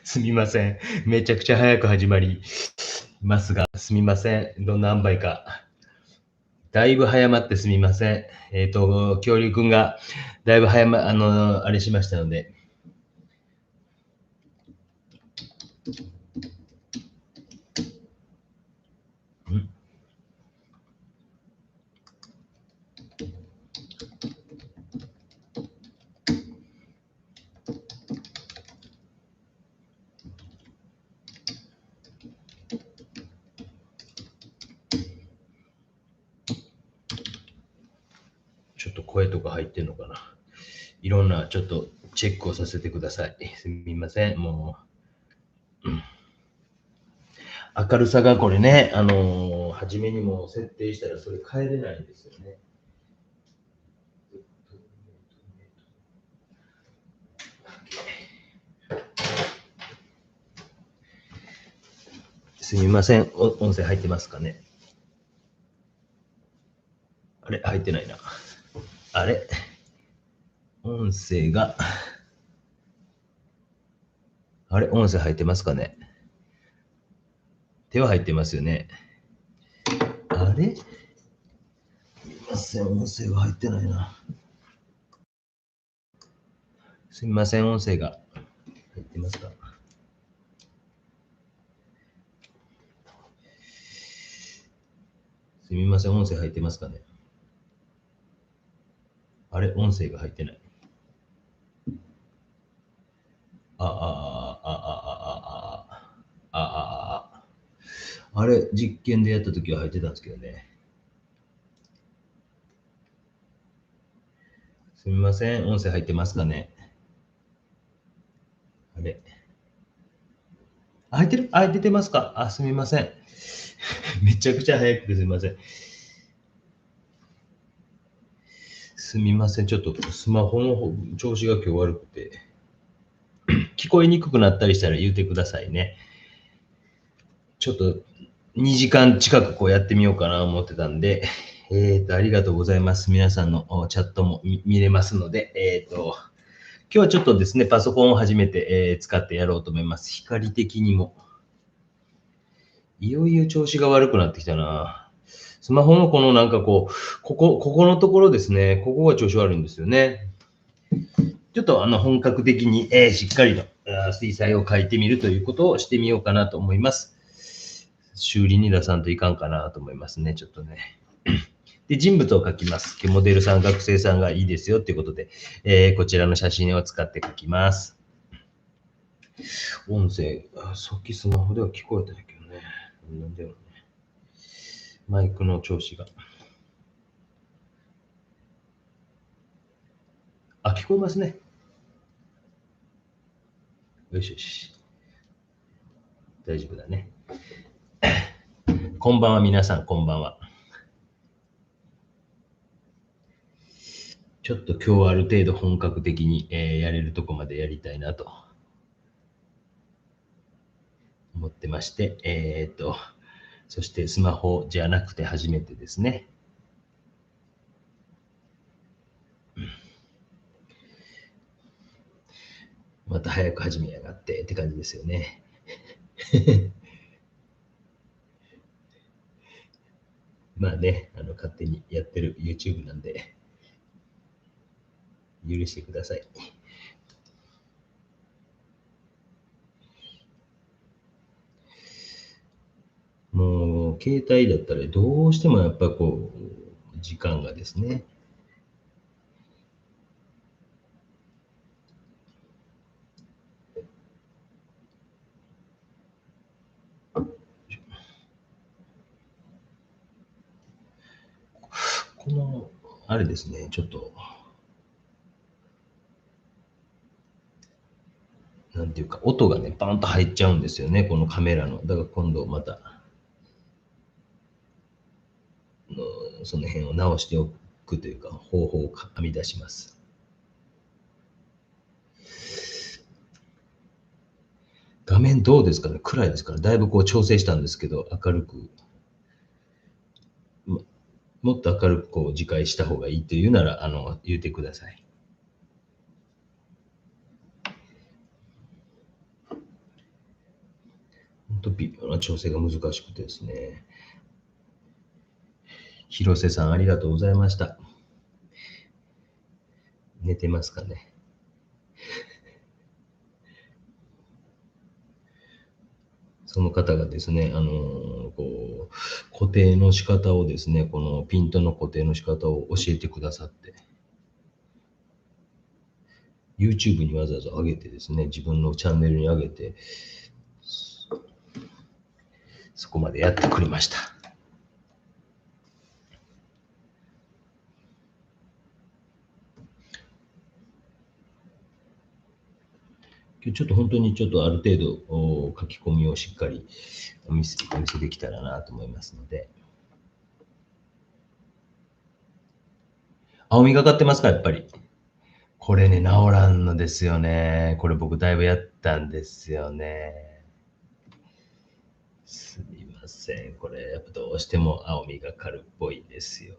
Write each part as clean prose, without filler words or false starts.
すみません。めちゃくちゃ早く始まりますが、すみません。どんな塩梅か。だいぶ早まってすみません。恐竜くんが、だいぶ早ま、あれしましたので。ちょっと声とか入ってんのかな。いろんなちょっとチェックをさせてください。すみません。もう。明るさがこれね、初めにも設定したらそれ変えれないんですよね。すみません。音声入ってますかね。あれ入ってないな。あれ音声が、あれ音声入ってますかね。手は入ってますよね。あれすみません。音声が入ってないな。すみません。音声が入ってますか。すみません。音声入ってますかね。あれ音声が入ってない。あれ、実験でやったときは入ってたんですけどね。すみません。音声入ってますかね。あれ。入ってる出てますか。すみません。めちゃくちゃ早くてすみません。すみません。ちょっとスマホの調子が今日悪くて。聞こえにくくなったりしたら言ってくださいね。ちょっと2時間近くこうやってみようかなと思ってたんで、ありがとうございます。皆さんのチャットも見れますので、今日はちょっとですね、パソコンを初めて、使ってやろうと思います。光的にも。いよいよ調子が悪くなってきたな。スマホのこのなんかこう、ここのところですね、ここが調子悪いんですよね。ちょっと本格的に、しっかりと水彩を描いてみるということをしてみようかなと思います。修理に出さんといかんかなと思いますね、ちょっとね。で、人物を描きます。モデルさん、学生さんがいいですよっていうことで、こちらの写真を使って描きます。音声、さっきスマホでは聞こえたんやけどね。なんだろうね。マイクの調子が。聞こえますね。よしよし。大丈夫だね。こんばんは、皆さん、こんばんは。ちょっと今日はある程度本格的に、やれるとこまでやりたいなと思ってまして、そしてスマホじゃなくて初めてですね。また早く始めやがってって感じですよね。まあね、勝手にやってる YouTube なんで、許してください。もう、携帯だったらどうしてもやっぱこう、時間がですね。この、あれですね、ちょっと、なんていうか、音がね、パンと入っちゃうんですよね、このカメラの。だから今度また、その辺を直しておくというか、方法を編み出します。画面どうですかね、暗いですから、だいぶこう調整したんですけど、明るく、もっと明るくこう自戒した方がいいというなら、言ってください。本当微妙な調整が難しくてですね。広瀬さん、ありがとうございました。寝てますかね。その方がですね、こう、固定の仕方をですね、このピントの固定の仕方を教えてくださって、YouTube にわざわざ上げてですね、自分のチャンネルに上げて、そこまでやってくれました。今日ちょっと本当にちょっとある程度書き込みをしっかりお見せできたらなと思いますので。青みがかってますか、やっぱり。これね、治らんのですよね。これ僕だいぶやったんですよね。すみません。これ、やっぱどうしても青みがかるっぽいんですよね。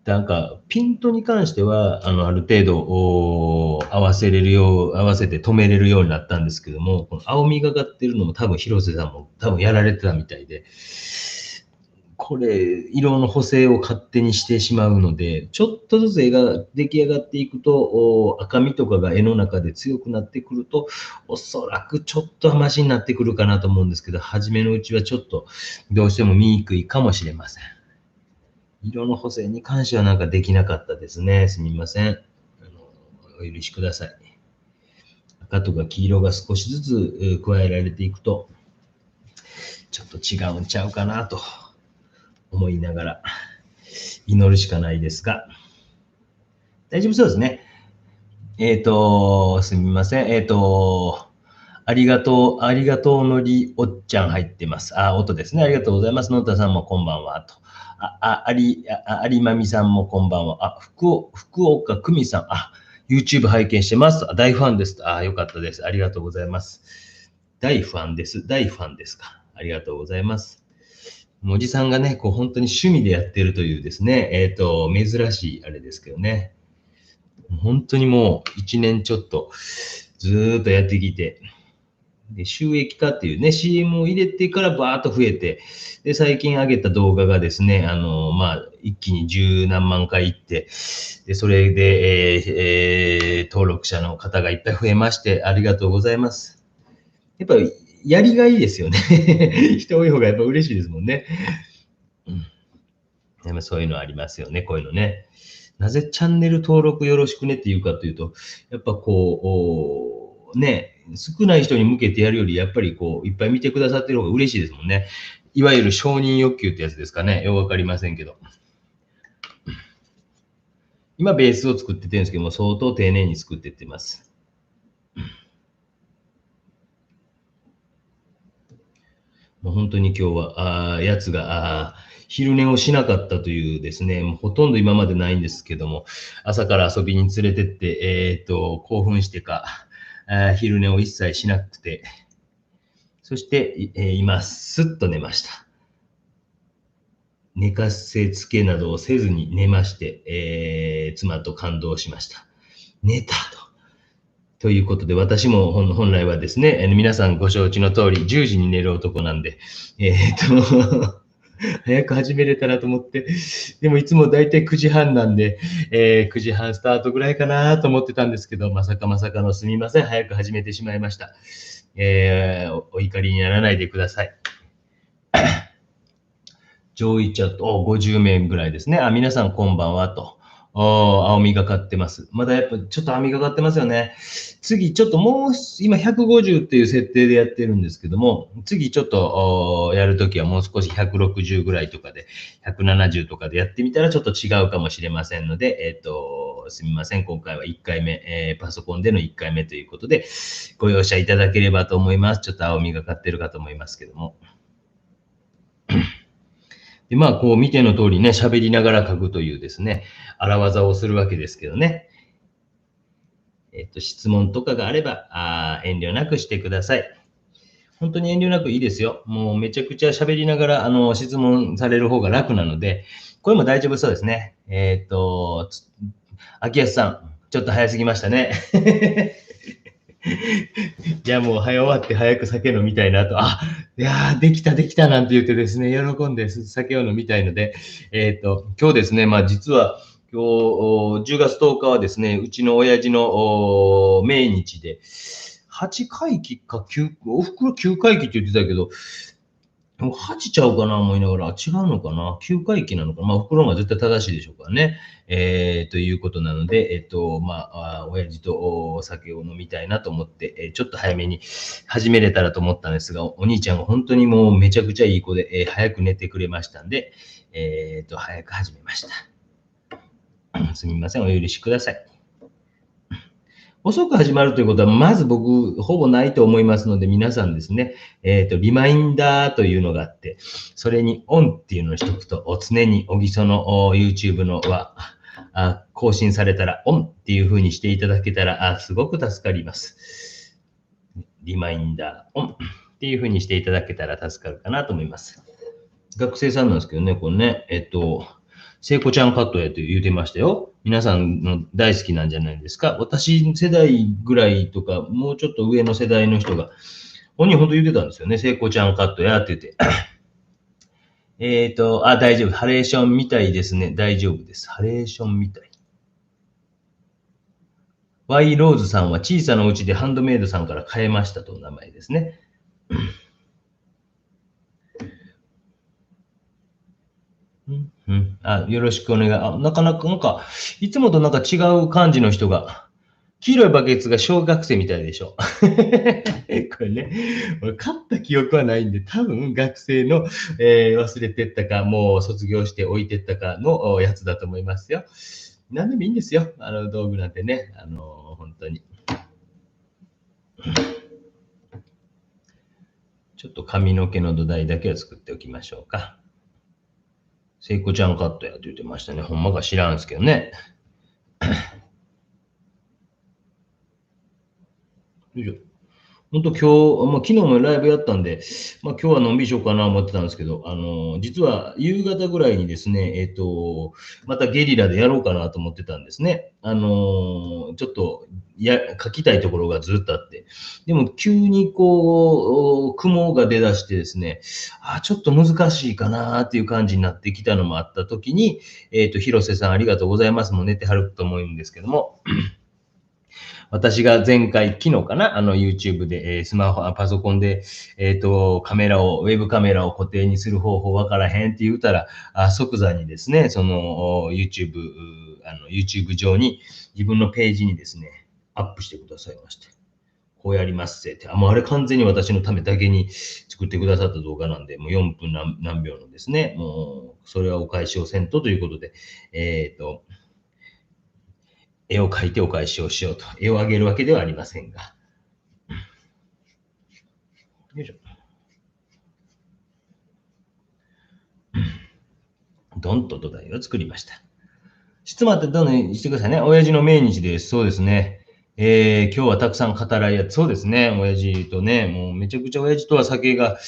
なんか、ピントに関しては、ある程度、合わせて止めれるようになったんですけども、この青みがかってるのも多分広瀬さんも多分やられてたみたいで、これ、色の補正を勝手にしてしまうので、ちょっとずつ絵が出来上がっていくと、赤みとかが絵の中で強くなってくると、おそらくちょっとマシになってくるかなと思うんですけど、初めのうちはちょっとどうしても見にくいかもしれません。色の補正に関してはなんかできなかったですね。すみません。お許しください。赤とか黄色が少しずつ加えられていくと、ちょっと違うんちゃうかなと思いながら祈るしかないですが、大丈夫そうですね。すみません。ありがとうのりおっちゃん入ってます。音ですね。ありがとうございます。のたさんもこんばんは。と。有まみさんもこんばんは。福岡久美さん。YouTube 拝見してます。大ファンです。よかったです。ありがとうございます。大ファンです。大ファンですか。ありがとうございます。おじさんがね、こう本当に趣味でやってるというですね、珍しいあれですけどね。本当にもう1年ちょっとずーっとやってきて、で収益化っていうね、CM を入れてからバーッと増えて、で、最近上げた動画がですね、一気に十何万回いって、で、それで、登録者の方がいっぱい増えまして、ありがとうございます。やっぱり、やりがいいですよね。人多い方がやっぱ嬉しいですもんね。うん。やっぱそういうのありますよね、こういうのね。なぜチャンネル登録よろしくねっていうかというと、やっぱこう、ね、少ない人に向けてやるより、やっぱりこう、いっぱい見てくださってる方が嬉しいですもんね。いわゆる承認欲求ってやつですかね。よくわかりませんけど。今ベースを作っててるんですけども、相当丁寧に作ってってます。もう本当に今日は、やつが、昼寝をしなかったというですね、もうほとんど今までないんですけども、朝から遊びに連れてって、興奮してか、昼寝を一切しなくて、そして、今、すっと寝ました。寝かせつけなどをせずに寝まして、妻と感動しました。寝たと。ということで、私も本来はですね、皆さんご承知の通り、10時に寝る男なんで、早く始めれたらと思って、でもいつもだいたい9時半なんで、9時半スタートぐらいかなと思ってたんですけど、まさかまさかのすみません。早く始めてしまいました。お怒りにならないでください。上位チャット、50名ぐらいですね。皆さんこんばんはと。青みがかってます。まだやっぱちょっと網がかってますよね。次、ちょっともう、今150っていう設定でやってるんですけども、次ちょっとやるときはもう少し160ぐらいとかで、170とかでやってみたらちょっと違うかもしれませんので、すみません。今回は1回目、パソコンでの1回目ということで、ご容赦いただければと思います。ちょっと青みがかってるかと思いますけども。で、こう見ての通りね、喋りながら書くというですね、荒技をするわけですけどね。質問とかがあれば、遠慮なくしてください。本当に遠慮なくいいですよ。もうめちゃくちゃ喋りながら、質問される方が楽なので、これも大丈夫そうですね。秋安さん、ちょっと早すぎましたね。じゃあもう早終わって早く酒飲みたいなと、いやー、できたできたなんて言ってですね、喜んで酒を飲みたいので、今日ですね、実は今日10月10日はですね、うちの親父の命日で、8回忌か9、おふくろ9回忌って言ってたけど、もう8ちゃうかな思いながら、違うのかな ?9 回忌なのかな、おふくろが絶対正しいでしょうからね。ということなので、親父とお酒を飲みたいなと思って、ちょっと早めに始めれたらと思ったんですが、お兄ちゃんが本当にもうめちゃくちゃいい子で、早く寝てくれましたんで、早く始めました。すみません、お許しください。遅く始まるということは、まず僕、ほぼないと思いますので、皆さんですね、リマインダーというのがあって、それにオンっていうのをしとくと、常に小木曽のYouTube のは、更新されたらオンっていう風にしていただけたら、すごく助かります。リマインダーオンっていう風にしていただけたら助かるかなと思います。学生さんなんですけどね、これね、聖子ちゃんカットやと言うてましたよ。皆さんの大好きなんじゃないですか。私世代ぐらいとか、もうちょっと上の世代の人が、本人本当言ってたんですよね。聖子ちゃんカットやって言って。大丈夫。ハレーションみたいですね。大丈夫です。ハレーションみたい。ワイローズさんは小さなうちでハンドメイドさんから変えましたと名前ですね。よろしくお願い。なかなか、いつもと違う感じの人が、黄色いバケツが小学生みたいでしょ。これね、俺買った記憶はないんで、多分学生の、忘れてったか、もう卒業して置いてったかのやつだと思いますよ。何でもいいんですよ。道具なんてね。本当に。ちょっと髪の毛の土台だけを作っておきましょうか。聖子ちゃんカットやって言ってましたね。ほんまか知らんすけどね。よいしょ。本当今日、昨日もライブやったんで、今日はのんびりしようかな思ってたんですけど、実は夕方ぐらいにですね、またゲリラでやろうかなと思ってたんですね。ちょっと、書きたいところがずっとあって。でも、急に雲が出だしてですね、ちょっと難しいかなっていう感じになってきたのもあった時に、広瀬さんありがとうございます。もう寝てはると思うんですけども、私が前回、昨日かな、YouTube で、スマホ、パソコンで、ウェブカメラを固定にする方法わからへんって言うたら、即座にですね、YouTube 上に自分のページにですね、アップしてくださいまして。こうやりますって。もうあれ完全に私のためだけに作ってくださった動画なんで、もう4分何秒のですね、もう、それはお返しをせんとということで、絵を描いてお返しをしようと。絵をあげるわけではありませんが。よいしょ。ドンと土台を作りました。質問ってどんどんしてくださいね。親父の命日です。そうですね。今日はたくさん語らいや、そうですね。親父とね、もうめちゃくちゃ親父とは酒が、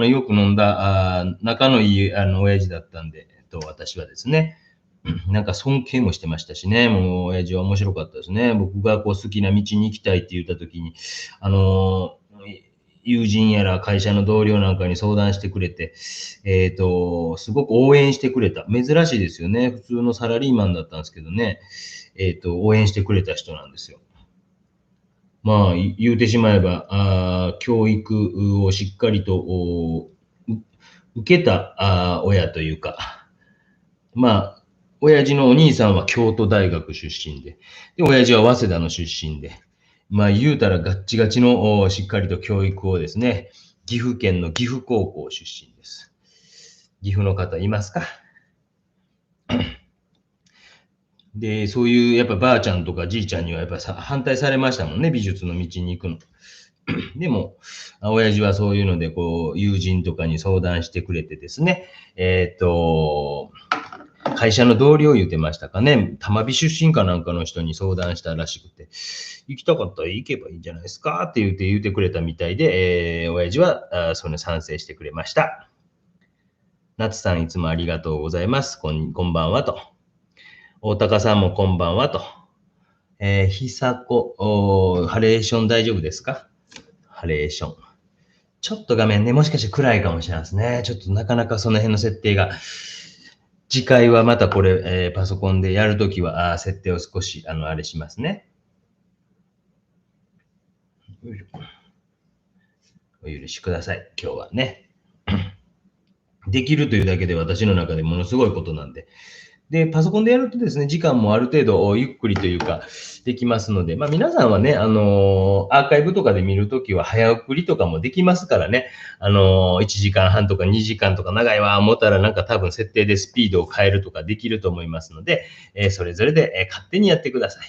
よく飲んだ、仲のいい、親父だったんで、私はですね。なんか尊敬もしてましたしね、もう親父は面白かったですね。僕が好きな道に行きたいって言った時に、友人やら会社の同僚なんかに相談してくれて、すごく応援してくれた。珍しいですよね。普通のサラリーマンだったんですけどね、応援してくれた人なんですよ。言うてしまえば、教育をしっかりと受けた親というか、親父のお兄さんは京都大学出身で、親父は早稲田の出身で、言うたらガッチガチのしっかりと教育をですね、岐阜県の岐阜高校出身です。岐阜の方いますか？で、そういうやっぱばあちゃんとかじいちゃんにはやっぱ反対されましたもんね、美術の道に行くの。でも、親父はそういうので、友人とかに相談してくれてですね、会社の同僚言ってましたかね、玉美出身かなんかの人に相談したらしくて、行きたかったら行けばいいんじゃないですかって言ってくれたみたいで、親父はその賛成してくれました。夏さんいつもありがとうございます。こんばんはと。大高さんもこんばんはと。ひさこ、ハレーション大丈夫ですか？ハレーション。ちょっと画面ね、もしかして暗いかもしれないですね。ちょっとなかなかその辺の設定が。次回はまたこれ、パソコンでやるときは、設定を少し、あれしますね。お許しください。今日はね。できるというだけで私の中でものすごいことなんで。で、パソコンでやるとですね、時間もある程度ゆっくりというか、できますので、まあ皆さんはね、アーカイブとかで見るときは早送りとかもできますからね、1時間半とか2時間とか長いわ思ったらなんか多分設定でスピードを変えるとかできると思いますので、それぞれで、勝手にやってください。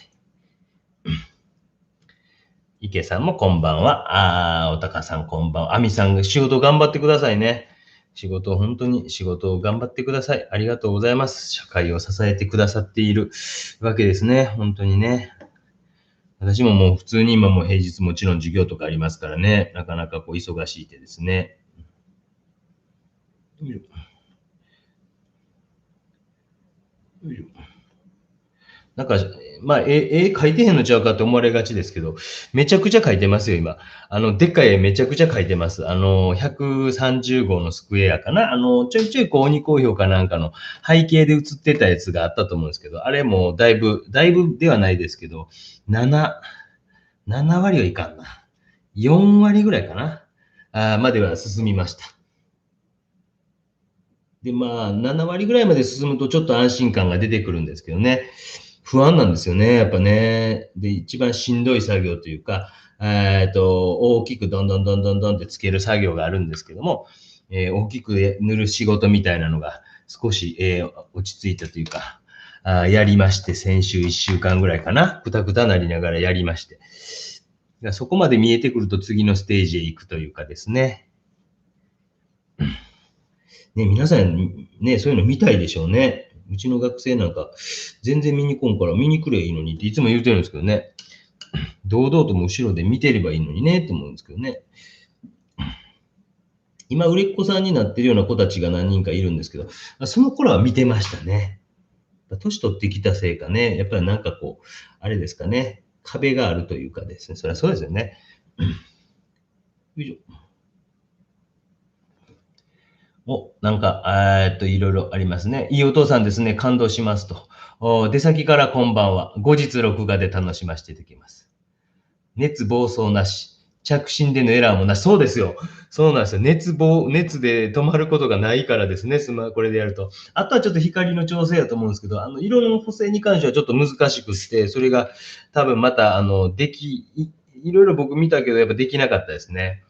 池さんもこんばんは。おたかさんこんばんは。あみさんが仕事頑張ってくださいね。本当に仕事を頑張ってください。ありがとうございます。社会を支えてくださっているわけですね。本当にね。私ももう普通に今も平日もちろん授業とかありますからね。なかなかこう忙しいてですね。よいしょ。よいしょ。なんか、まあ、絵描いてへんのちゃうかって思われがちですけど、めちゃくちゃ描いてますよ、今。でっかい絵めちゃくちゃ描いてます。130号のスクエアかな。ちょいちょいこう鬼好評かなんかの背景で写ってたやつがあったと思うんですけど、あれもだいぶではないですけど、7割はいかんな。4割ぐらいかな。までは進みました。で、まあ、7割ぐらいまで進むとちょっと安心感が出てくるんですけどね。不安なんですよね、やっぱね。で、一番しんどい作業というか、大きくどんどんどんどんどんってつける作業があるんですけども、大きく塗る仕事みたいなのが少し、落ち着いたというか、やりまして、先週1週間ぐらいかな、くたくたなりながらやりまして。そこまで見えてくると次のステージへ行くというかですね。ね、皆さん、ね、そういうの見たいでしょうね。うちの学生なんか、全然見に来んから見に来ればいいのにっていつも言うてるんですけどね。堂々とも後ろで見てればいいのにねって思うんですけどね。今、売れっ子さんになってるような子たちが何人かいるんですけど、その頃は見てましたね。年取ってきたせいかね、やっぱりなんかこう、あれですかね、壁があるというかですね、それはそうですよね。よいしょ。なんか、いろいろありますね。いいお父さんですね。感動しますと。出先からこんばんは。後日録画で楽しませていただきます。熱暴走なし。着信でのエラーもなし。そうですよ。そうなんですよ。熱で止まることがないからですね。これでやると。あとはちょっと光の調整やと思うんですけど、色の補正に関してはちょっと難しくって、それが多分また、いろいろ僕見たけど、やっぱできなかったですね。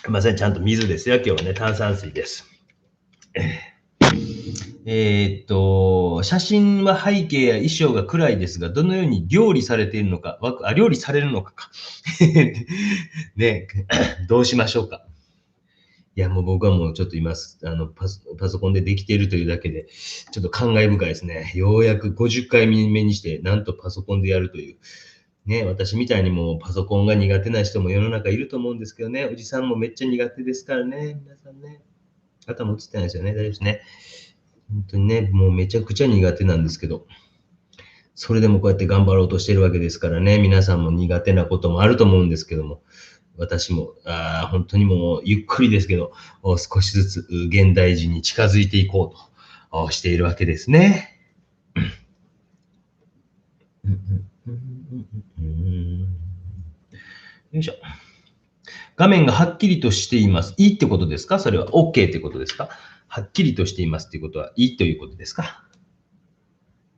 すいません。ちゃんと水ですよ。今日はね、炭酸水です。写真は背景や衣装が暗いですが、どのように料理されているのか、料理されるのかか。ね、どうしましょうか。いや、もう僕はもうちょっと今、パソコンでできているというだけで、ちょっと感慨深いですね。ようやく50回目にして、なんとパソコンでやるという。ね、私みたいにもうパソコンが苦手な人も世の中いると思うんですけどね、おじさんもめっちゃ苦手ですからね、皆さんね。頭映ってないですよね、大丈夫ですね。本当にね、もうめちゃくちゃ苦手なんですけど、それでもこうやって頑張ろうとしてるわけですからね、皆さんも苦手なこともあると思うんですけども、私も、本当にもうゆっくりですけど、少しずつ現代人に近づいていこうとしているわけですね。よいしょ。画面がはっきりとしています。いいってことですか？それは OK ってことですか？はっきりとしていますっていうことはいいということですか？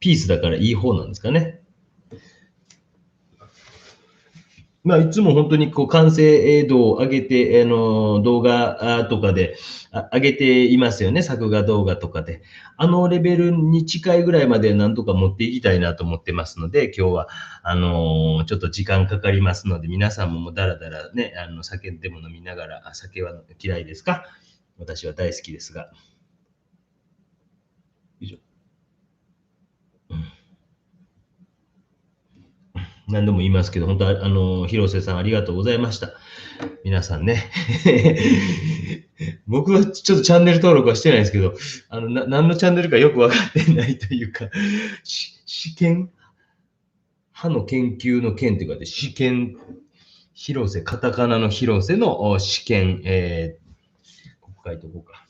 ピースだからいい方なんですかね。まあ、いつも本当にこう完成度を上げて、動画とかで上げていますよね。作画動画とかで。あのレベルに近いぐらいまでなんとか持っていきたいなと思ってますので、今日は、ちょっと時間かかりますので、皆さんももうだらだらね、酒でも飲みながら、酒は嫌いですか？私は大好きですが。よいしょ。何度も言いますけど、本当広瀬さんありがとうございました。皆さんね。僕はちょっとチャンネル登録はしてないですけど、何のチャンネルかよくわかってないというか、試験歯の研究の研って書いて、試験、広瀬、カタカナの広瀬の試験、ここ書いておこうか。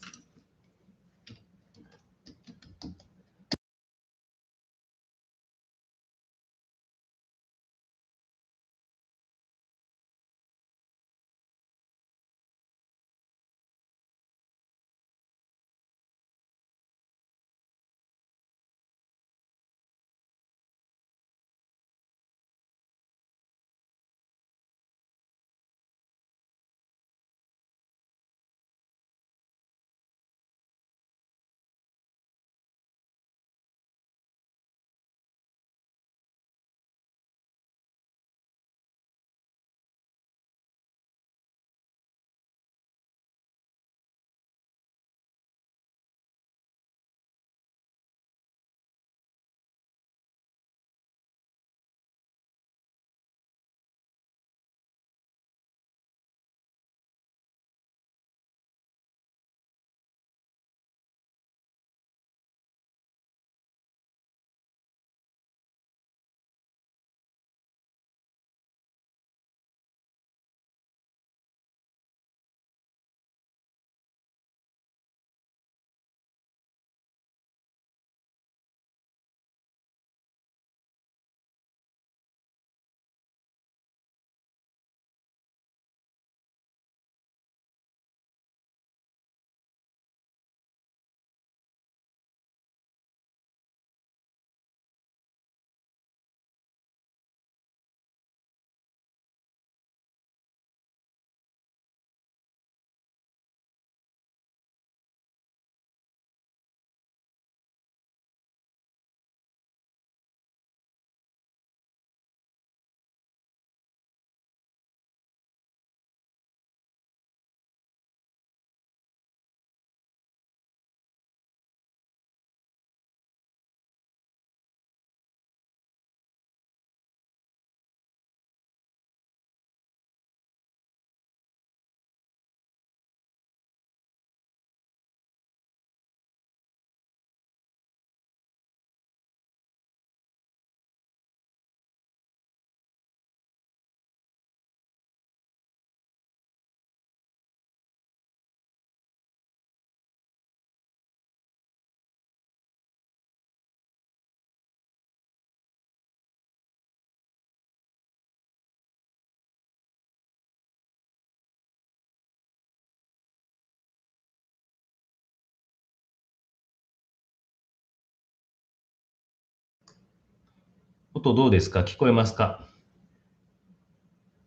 音どうですか？聞こえますか？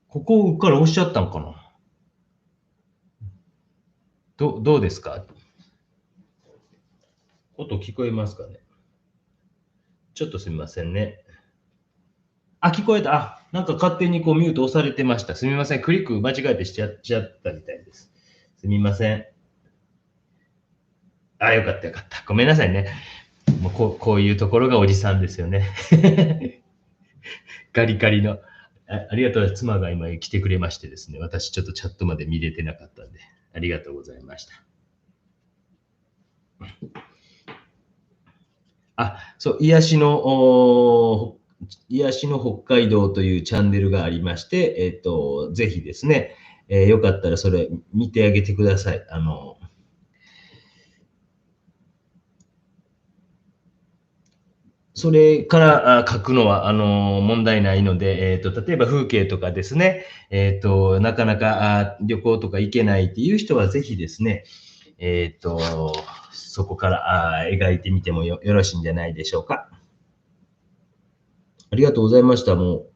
ここから押しちゃったんかな？どうですか？音聞こえますかね？ちょっとすみませんね。あ、聞こえた。あ、なんか勝手にこうミュート押されてました。すみません。クリック間違えてしちゃったみたいです。すみません。あ、よかったよかった。ごめんなさいね。もうこういうところがおじさんですよね。ガリガリの。ありがとうございます。妻が今来てくれましてですね。私ちょっとチャットまで見れてなかったんで。ありがとうございました。あ、そう、癒しの北海道というチャンネルがありまして、ぜひですね、よかったらそれ見てあげてください。それから書くのは、問題ないので、例えば風景とかですね、なかなか旅行とか行けないっていう人はぜひですね、そこから描いてみてもよろしいんじゃないでしょうか。ありがとうございました。もう、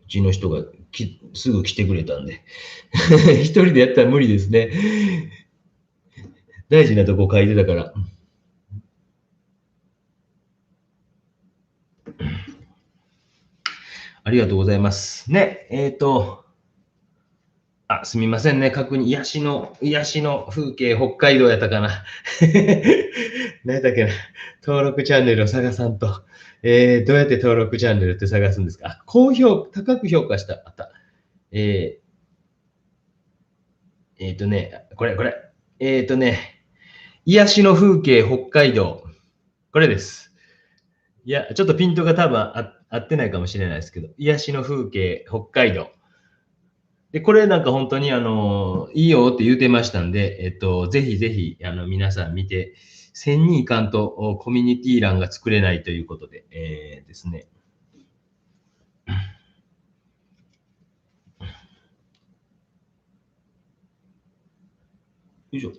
うちの人がすぐ来てくれたんで。一人でやったら無理ですね。大事なとこ書いてたから。ありがとうございます。ね、あ、すみませんね。確認、癒しの風景、北海道やったかな。何だっけな。登録チャンネルを探さんと。どうやって登録チャンネルって探すんですか？あ、高く評価した。あった。えこれ。癒しの風景、北海道。これです。いや、ちょっとピントが多分合ってないかもしれないですけど、癒しの風景、北海道。で、これなんか本当にいいよって言うてましたんで、ぜひぜひ、皆さん見て、1000人いかんとコミュニティ欄が作れないということで、ですね。よいしょ。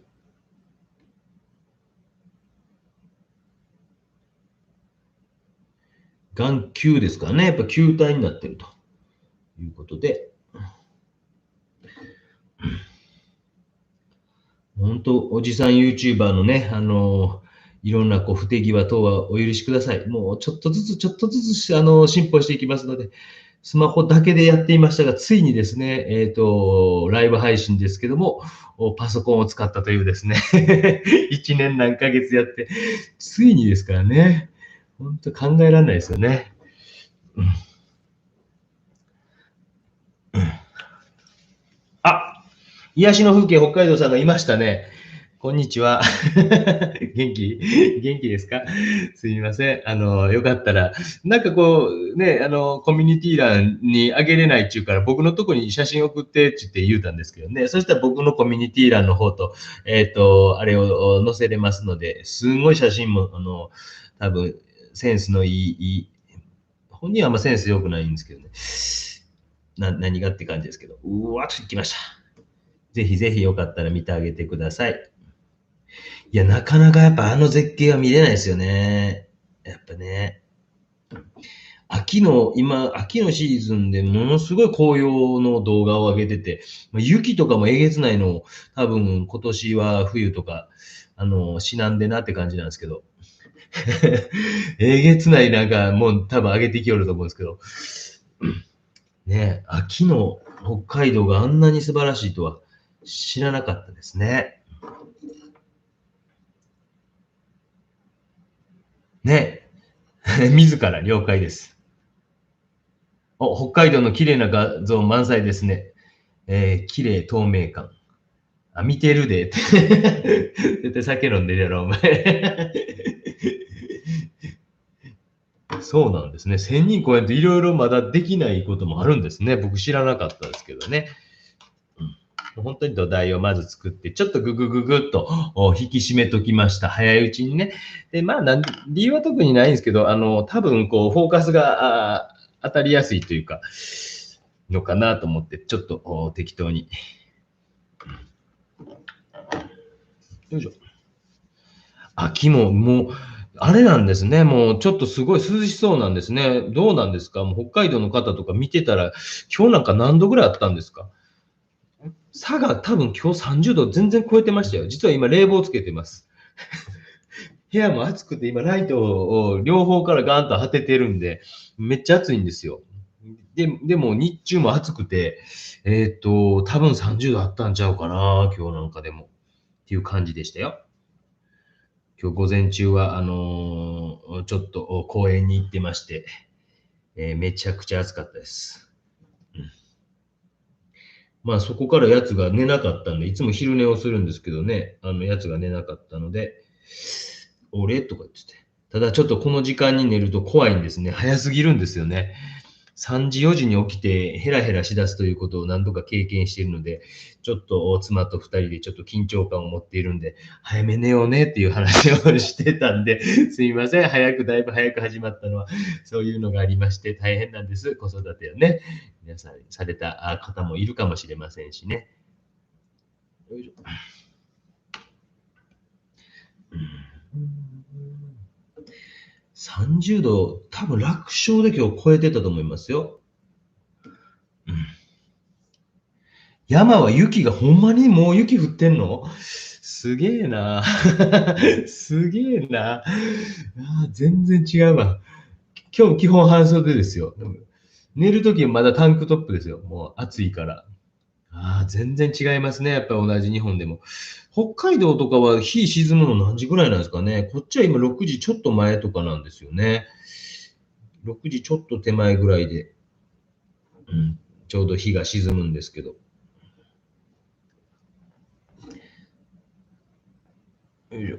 眼球ですからね。やっぱ球体になってるということで、本当、おじさん YouTuber のね、いろんなこう不手際等はお許しください。もうちょっとずつ、進歩していきますので、スマホだけでやっていましたが、ついにですね、ライブ配信ですけども、パソコンを使ったというですね、1年何ヶ月やって、ついにですからね、本当考えられないですよね。うん、あ、癒しの風景、北海道さんがいましたね。こんにちは。元気ですか？すみません。よかったら、なんかこう、ね、コミュニティ欄にあげれないっちゅうから、僕のとこに写真送ってって言って言うたんですけどね。そしたら僕のコミュニティ欄の方と、あれを載せれますので、すんごい写真も、多分、センスのいい、本人はあんまセンス良くないんですけどね。何がって感じですけど。うわっと行きました。ぜひぜひよかったら見てあげてください。いや、なかなかやっぱあの絶景は見れないですよね。やっぱね。秋のシーズンでものすごい紅葉の動画を上げてて、雪とかもえげつないのを、多分今年は冬とか、しなんでなって感じなんですけど。えげつないなんかもう多分上げてきよると思うんですけど。ね、秋の北海道があんなに素晴らしいとは知らなかったですね。ね。自ら了解です。北海道の綺麗な画像満載ですね。綺麗透明感。あ、見てるでって。絶対酒飲んでるやろ、お前。そうなんですね。1000人超えるといろいろまだできないこともあるんですね。僕知らなかったですけどね。本当に土台をまず作って、ちょっとググググっと引き締めときました。早いうちにね。で、まあ、理由は特にないんですけど、多分こう、フォーカスが当たりやすいというか、のかなと思って、ちょっと適当に。よいしょ。秋ももう、あれなんですね。もうちょっとすごい涼しそうなんですね。どうなんですか？もう北海道の方とか見てたら、今日なんか何度ぐらいあったんですか？佐賀多分今日30度全然超えてましたよ。実は今冷房つけてます。部屋も暑くて今ライトを両方からガーンと当ててるんで、めっちゃ暑いんですよ。でも日中も暑くて、多分30度あったんちゃうかな、今日なんかでも。っていう感じでしたよ。今日午前中は、ちょっと公園に行ってまして、めちゃくちゃ暑かったです。まあそこからやつが寝なかったんで、いつも昼寝をするんですけどね、やつが寝なかったので、俺とか言ってて。ただちょっとこの時間に寝ると怖いんですね。早すぎるんですよね。3時、4時に起きてヘラヘラしだすということを何度か経験しているので、ちょっと妻と2人でちょっと緊張感を持っているんで、早め寝ようねっていう話をしてたんで、すいません。だいぶ早く始まったのは、そういうのがありまして大変なんです。子育てをね。皆さんされた方もいるかもしれませんしね。よいしょ。30度、多分楽勝で今日超えてたと思いますよ。うん、山は雪がほんまにもう雪降ってんの？すげえな。すげえな。全然違うわ。今日基本半袖ですよ。寝るときまだタンクトップですよ。もう暑いから。ああ、全然違いますね。やっぱり同じ日本でも。北海道とかは日沈むの何時ぐらいなんですかね。こっちは今6時ちょっと前とかなんですよね。6時ちょっと手前ぐらいで、うん、ちょうど日が沈むんですけど。よいしょ。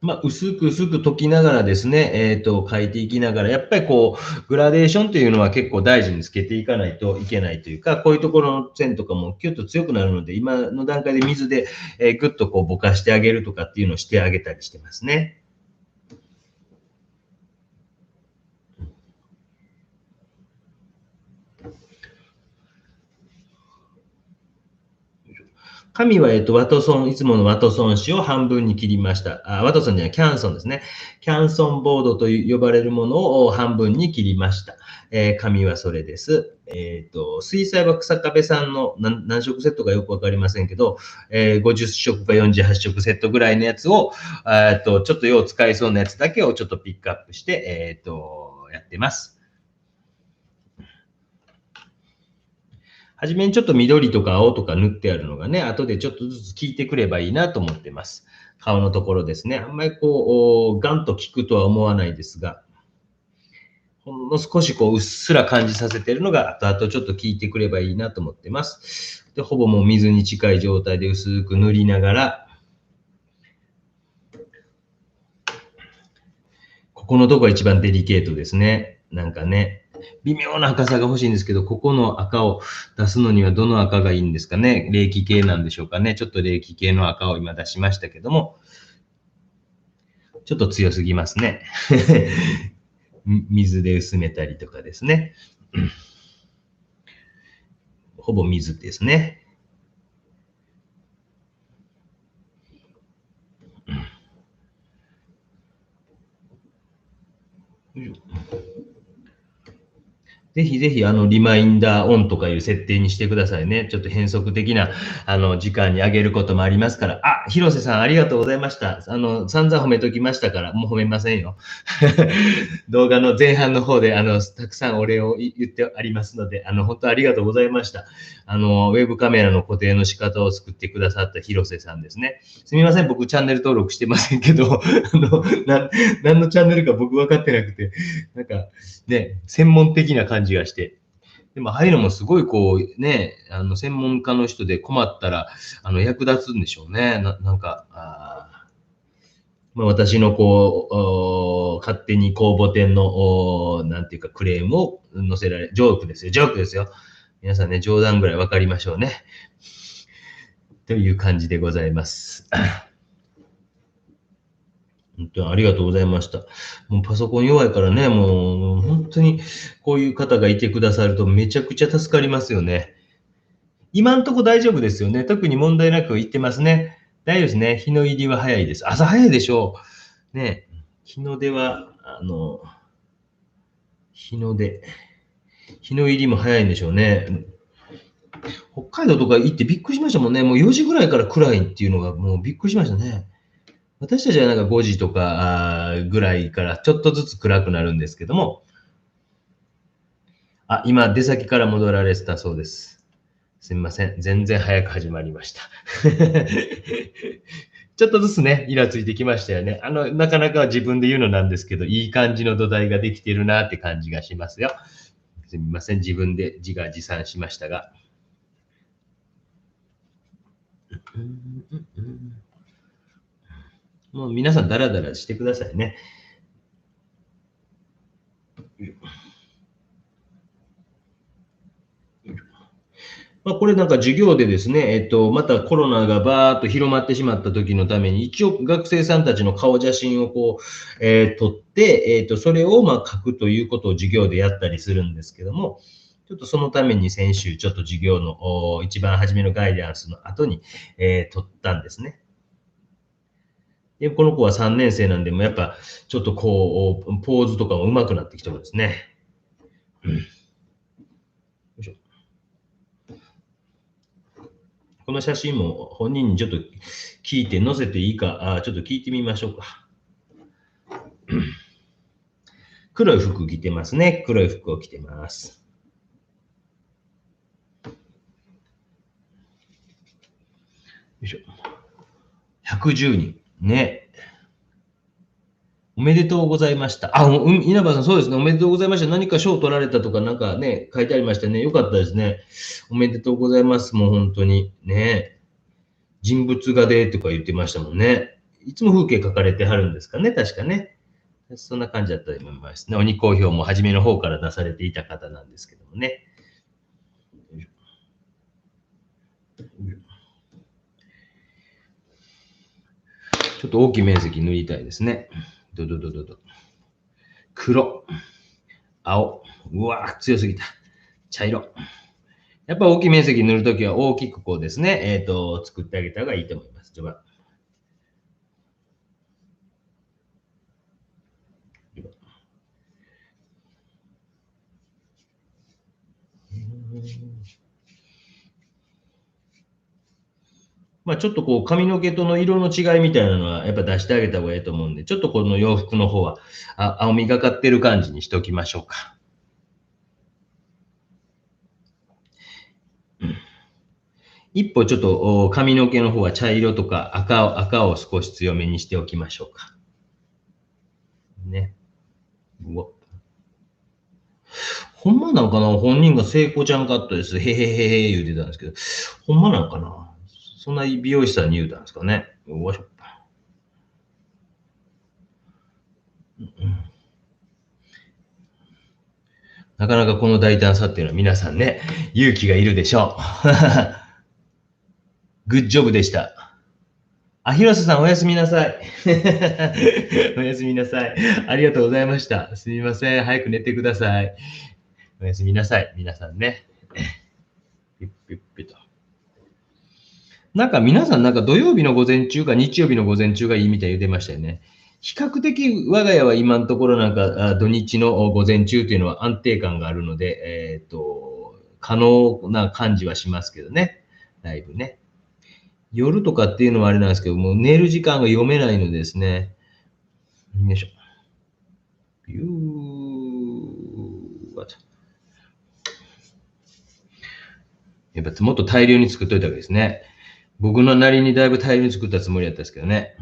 まあ、薄く薄く溶きながらですね、書いていきながら、やっぱりこう、グラデーションというのは結構大事につけていかないといけないというか、こういうところの線とかもキュッと強くなるので、今の段階で水で、ぐっとこうぼかしてあげるとかっていうのをしてあげたりしてますね。紙は、ワトソン、いつものワトソン紙を半分に切りました。ワトソンじゃない、キャンソンですね。キャンソンボードと呼ばれるものを半分に切りました。紙はそれです。水彩は草壁さんの何色セットかよくわかりませんけど、50色か48色セットぐらいのやつを、ちょっとよう使いそうなやつだけをちょっとピックアップして、やってます。はじめにちょっと緑とか青とか塗ってあるのがね、後でちょっとずつ効いてくればいいなと思ってます。顔のところですね。あんまりこう、ガンと効くとは思わないですが、ほんの少しこう、うっすら感じさせてるのが、後々ちょっと効いてくればいいなと思ってます。で、ほぼもう水に近い状態で薄く塗りながら、ここのとこが一番デリケートですね。なんかね、微妙な赤さが欲しいんですけど、ここの赤を出すのにはどの赤がいいんですかね。冷気系なんでしょうかね。ちょっと冷気系の赤を今出しましたけども、ちょっと強すぎますね。水で薄めたりとかですね。ほぼ水ですね。ぜひぜひ、リマインダーオンとかいう設定にしてくださいね。ちょっと変則的な、時間に上げることもありますから。あ、広瀬さんありがとうございました。散々褒めときましたから、もう褒めませんよ。動画の前半の方で、たくさんお礼を言ってありますので、本当ありがとうございました。ウェブカメラの固定の仕方を作ってくださった広瀬さんですね。すみません、僕チャンネル登録してませんけど、何のチャンネルか僕分かってなくて、なんか、ね、専門的な感じがして。でも、ああいうのもすごいこう、ね、専門家の人で困ったら、役立つんでしょうね。なんか、まあ、私のこう、勝手に公募店の、なんていうか、クレームを載せられ、ジョークですよ、ジョークですよ。皆さんね、冗談ぐらい分かりましょうね。という感じでございます。本当にありがとうございました。もうパソコン弱いからね、もう本当にこういう方がいてくださるとめちゃくちゃ助かりますよね。今んとこ大丈夫ですよね。特に問題なくいってますね。大丈夫ですね。日の入りは早いです。朝早いでしょう。ね。日の出は、日の出。日の入りも早いんでしょうね。北海道とか行ってびっくりしましたもんね。もう4時ぐらいから暗いっていうのがもうびっくりしましたね。私たちはなんか5時とかぐらいからちょっとずつ暗くなるんですけども、今出先から戻られてたそうです。すみません。全然早く始まりました。ちょっとずつね、イラついてきましたよね。なかなか自分で言うのなんですけど、いい感じの土台ができてるなって感じがしますよ。すみません。自分で自画自賛しましたが。もう皆さんダラダラしてくださいね。まあ、これなんか授業でですね、またコロナがバーッと広まってしまった時のために、一応学生さんたちの顔写真をこう、撮って、それをまあ書くということを授業でやったりするんですけども、ちょっとそのために先週、ちょっと授業の一番初めのガイダンスの後に、撮ったんですね。で、この子は3年生なんで、もやっぱちょっとこう、ポーズとかも上手くなってきてるんですね。よいしょ。この写真も本人にちょっと聞いて載せていいか、ちょっと聞いてみましょうか。黒い服着てますね。黒い服を着てます。よいしょ。110人。ね。おめでとうございました。稲葉さん、そうですね。おめでとうございました。何か賞を取られたとか、なんかね、書いてありましたね。よかったですね。おめでとうございます。もう本当に。ね。人物画でとか言ってましたもんね。いつも風景描かれてはるんですかね。確かね。そんな感じだったと思いますね。鬼好評も初めの方から出されていた方なんですけどもね。ちょっと大きい面積塗りたいですね。ドドドドド。黒、青、うわー強すぎた。茶色。やっぱ大きい面積塗るときは大きくこうですね、作ってあげた方がいいと思います。まあちょっとこう髪の毛との色の違いみたいなのはやっぱ出してあげた方がいいと思うんで、ちょっとこの洋服の方は青みがかってる感じにしておきましょうか。一歩ちょっと髪の毛の方は茶色とか赤を少し強めにしておきましょうか。ね。うわほんまなんかな本人が聖子ちゃんカットです。へへへへ言うてたんですけど、ほんまなんかなそんな美容師さんに言うたんですかね。うわしょ。なかなかこの大胆さっていうのは皆さんね、勇気がいるでしょう。グッジョブでした。広瀬さんおやすみなさい。おやすみなさい。ありがとうございました。すみません。早く寝てください。おやすみなさい。皆さんね。ピッピッピと。なんか皆さんなんか土曜日の午前中か日曜日の午前中がいいみたいに言ってましたよね。比較的我が家は今のところなんか土日の午前中というのは安定感があるので、可能な感じはしますけどね。だいぶね。夜とかっていうのはあれなんですけど、もう寝る時間が読めないのでですね。よいしょ。ビューわやっぱもっと大量に作っといたわけですね。僕のなりにだいぶ大量に作ったつもりだったんですけどね。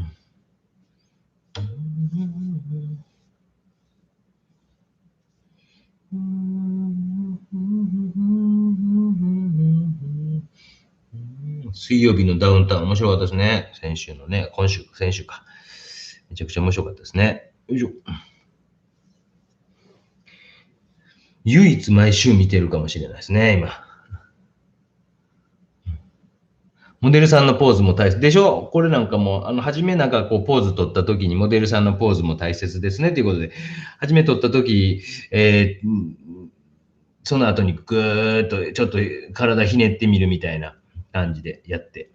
水曜日のダウンタウン面白かったですね。先週のね、先週か。めちゃくちゃ面白かったですね。よいしょ。唯一毎週見てるかもしれないですね、今。モデルさんのポーズも大切でしょこれなんかも、初めなんかこうポーズ取った時にモデルさんのポーズも大切ですねということで、初め取った時、その後にぐーっとちょっと体ひねってみるみたいな感じでやって。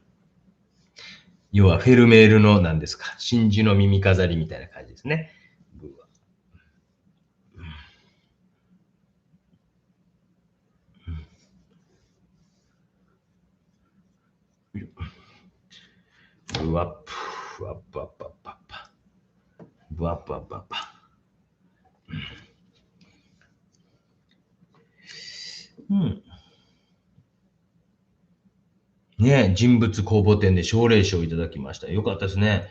要はフェルメールの何ですか、真珠の耳飾りみたいな感じですね。ブワップ、ブワップ、ワップ、ワップ、ブワップ、ワップ、ワップ。うん。ね人物公募展で奨励賞をいただきました。よかったですね。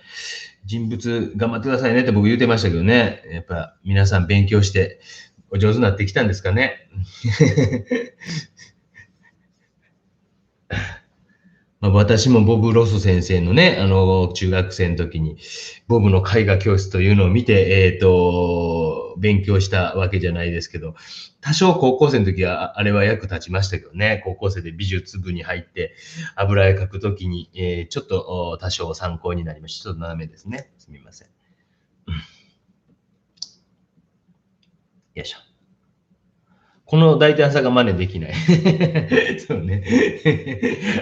人物頑張ってくださいねって僕言ってましたけどね。やっぱ皆さん勉強してお上手になってきたんですかね。まあ、私もボブ・ロス先生のね、中学生の時に、ボブの絵画教室というのを見て、勉強したわけじゃないですけど、多少高校生の時は、あれは役立ちましたけどね、高校生で美術部に入って、油絵描く時に、ちょっと多少参考になりました。ちょっと斜めですね。すみません。よいしょ。この大胆さが真似できない。そうね。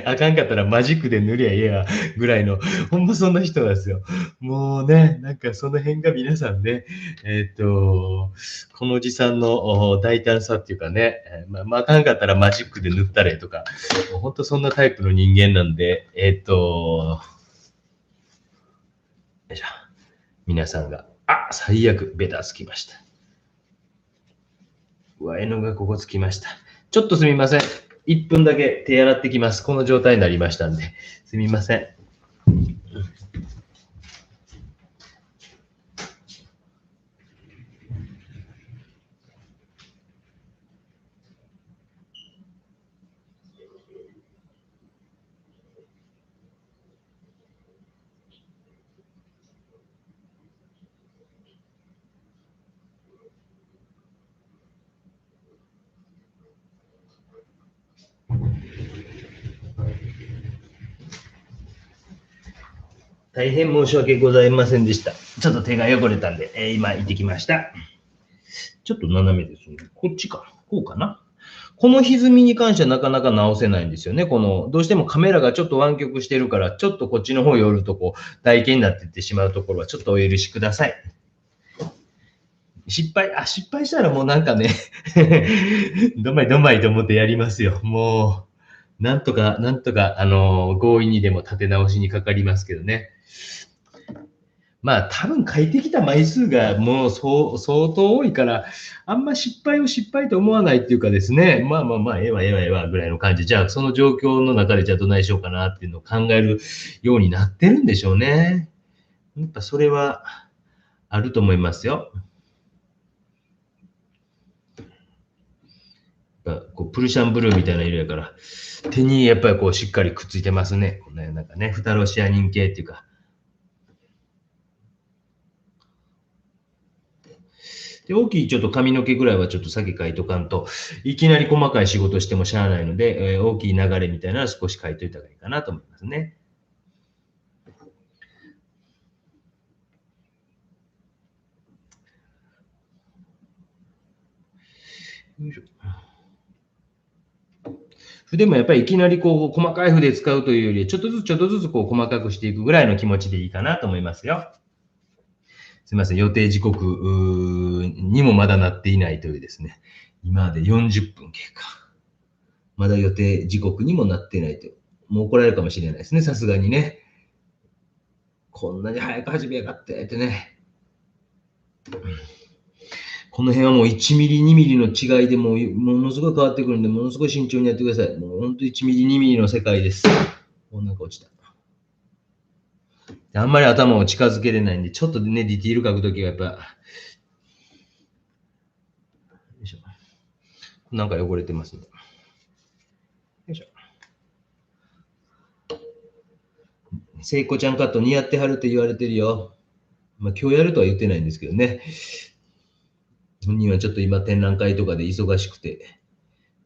あかんかったらマジックで塗りゃええやぐらいの、ほんまそんな人なんですよ。もうね、なんかその辺が皆さんね、このおじさんの大胆さっていうかね、あかんかったらマジックで塗ったれとか、もうほんとそんなタイプの人間なんで、よいしょ皆さんが、最悪、ベタつきました。うわ、絵の具がここつきました。ちょっとすみません。1分だけ手洗ってきます。この状態になりましたんで。すみません。大変申し訳ございませんでした。ちょっと手が汚れたんで、今行ってきました。ちょっと斜めですね。こっちか。こうかな。この歪みに関してはなかなか直せないんですよね。どうしてもカメラがちょっと湾曲してるから、ちょっとこっちの方寄ると台形になっていってしまうところはちょっとお許しください。失敗したらもうなんかね、どんまいと思ってやりますよ。もう、なんとか、強引にでも立て直しにかかりますけどね。まあ多分書いてきた枚数がもう相当多いから、あんま失敗を失敗と思わないっていうかですね、まあ、ええわぐらいの感じ。じゃあその状況の中でじゃあどないしようかなっていうのを考えるようになってるんでしょうね。やっぱそれはあると思いますよ。プルシャンブルーみたいな色やから、手にやっぱりしっかりくっついてますね。このなんかね、フタロシアニン系っていうか。で、大きいちょっと髪の毛ぐらいはちょっと先書いとかんと、いきなり細かい仕事してもしゃあないので、大きい流れみたいなのは少し書いといた方がいいかなと思いますね。よいしょ。筆もやっぱりいきなり細かい筆使うというより、ちょっとずつ細かくしていくぐらいの気持ちでいいかなと思いますよ。すみません、予定時刻にもまだなっていないというですね、今まで40分経過。まだ予定時刻にもなっていないと。もう怒られるかもしれないですね、さすがにね。こんなに早く始めやがってってね。この辺はもう1ミリ、2ミリの違いでものすごい変わってくるんで、ものすごい慎重にやってください。もう本当1ミリ、2ミリの世界です。なんか落ちた。あんまり頭を近づけれないんで、ちょっとね、ディティール書くときはやっぱ、よいしょ。なんか汚れてますね。よいしょ。聖子ちゃんカット似合ってはるって言われてるよ。まあ今日やるとは言ってないんですけどね。本人はちょっと今展覧会とかで忙しくて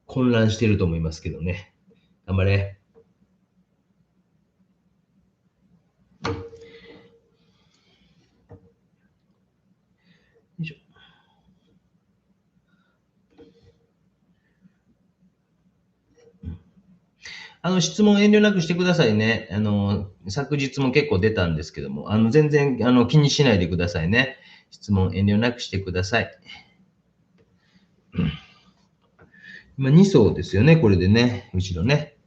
混乱してると思いますけどね。頑張れ。よいしょ。質問遠慮なくしてくださいね。昨日も結構出たんですけども、全然、気にしないでくださいね。質問遠慮なくしてください。今2層ですよね、これでね、後ろね。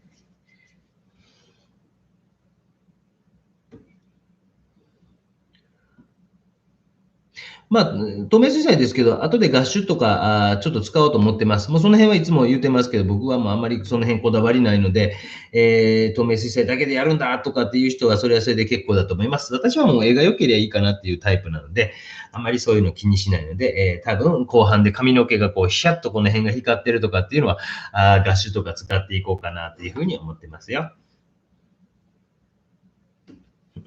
まあ、透明水彩ですけど、後でガッシュとか、ちょっと使おうと思ってます。もうその辺はいつも言ってますけど、僕はもうあんまりその辺こだわりないので、透明水彩だけでやるんだとかっていう人は、それはそれで結構だと思います。私はもう絵が良ければいいかなっていうタイプなので、あんまりそういうの気にしないので、多分後半で髪の毛がヒャッとこの辺が光ってるとかっていうのは、ガッシュとか使っていこうかなっていうふうに思ってますよ。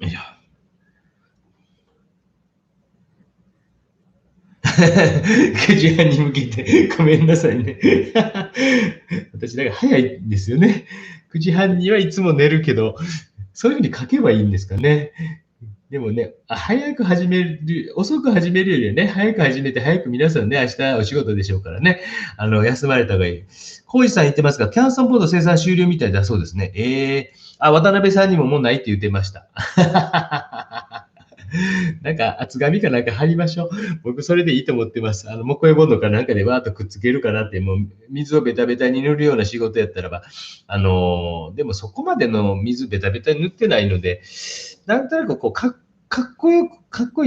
よいしょ。9時半に向けてごめんなさいね。私、だから早いんですよね。9時半にはいつも寝るけど、そういうふうに書けばいいんですかね。でもね、早く始める、遅く始めるよりはね、早く始めて、早く皆さんね、明日お仕事でしょうからね、休まれた方がいい。浩二さん言ってますが、キャンソンポード生産終了みたいだそうですね。渡辺さんにももうないって言ってました。なんか厚紙かなんか貼りましょう。僕それでいいと思ってます。木工ボンドかなんかでわーっとくっつけるかなって、もう水をベタベタに塗るような仕事やったらば、でもそこまでの水ベタベタに塗ってないので、なんとなくかっこいい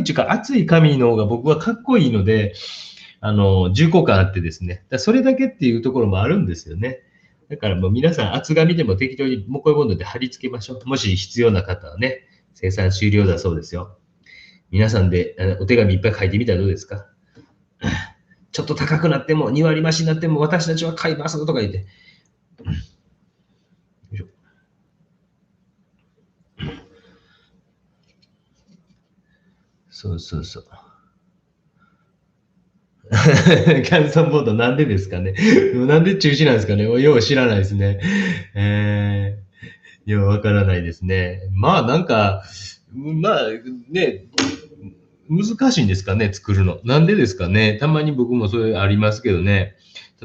っていうか、熱い紙の方が僕はかっこいいので、重厚感あってですね。それだけっていうところもあるんですよね。だからもう皆さん厚紙でも適当に木工ボンドで貼り付けましょう。もし必要な方はね、生産終了だそうですよ。皆さんでお手紙いっぱい書いてみたらどうですか？ちょっと高くなっても、2割増しになっても私たちは買いますとか言って。そうそうそう。キャンソンボードなんでですかね。なんで中止なんですかね。よう知らないですね。ようわからないですね。まあなんか、まあね、難しいんですかね、作るの。なんでですかね。たまに僕もそれありますけどね。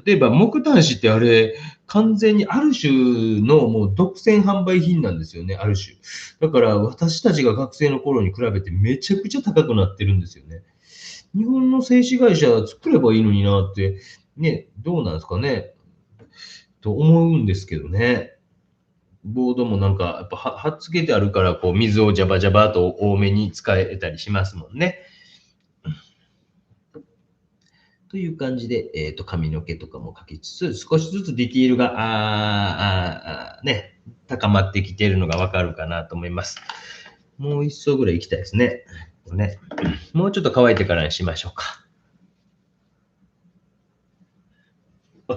例えば木炭紙ってあれ、完全にある種のもう独占販売品なんですよね、ある種。だから私たちが学生の頃に比べてめちゃくちゃ高くなってるんですよね。日本の製紙会社作ればいいのになって、ね、どうなんですかね、と思うんですけどね。ボードもなんか、やっぱはっつけてあるから、こう、水をジャバジャバと多めに使えたりしますもんね。という感じで、髪の毛とかも描きつつ、少しずつディティールが、ね、高まってきているのがわかるかなと思います。もう一層ぐらい行きたいですね。ね、もうちょっと乾いてからにしましょうか。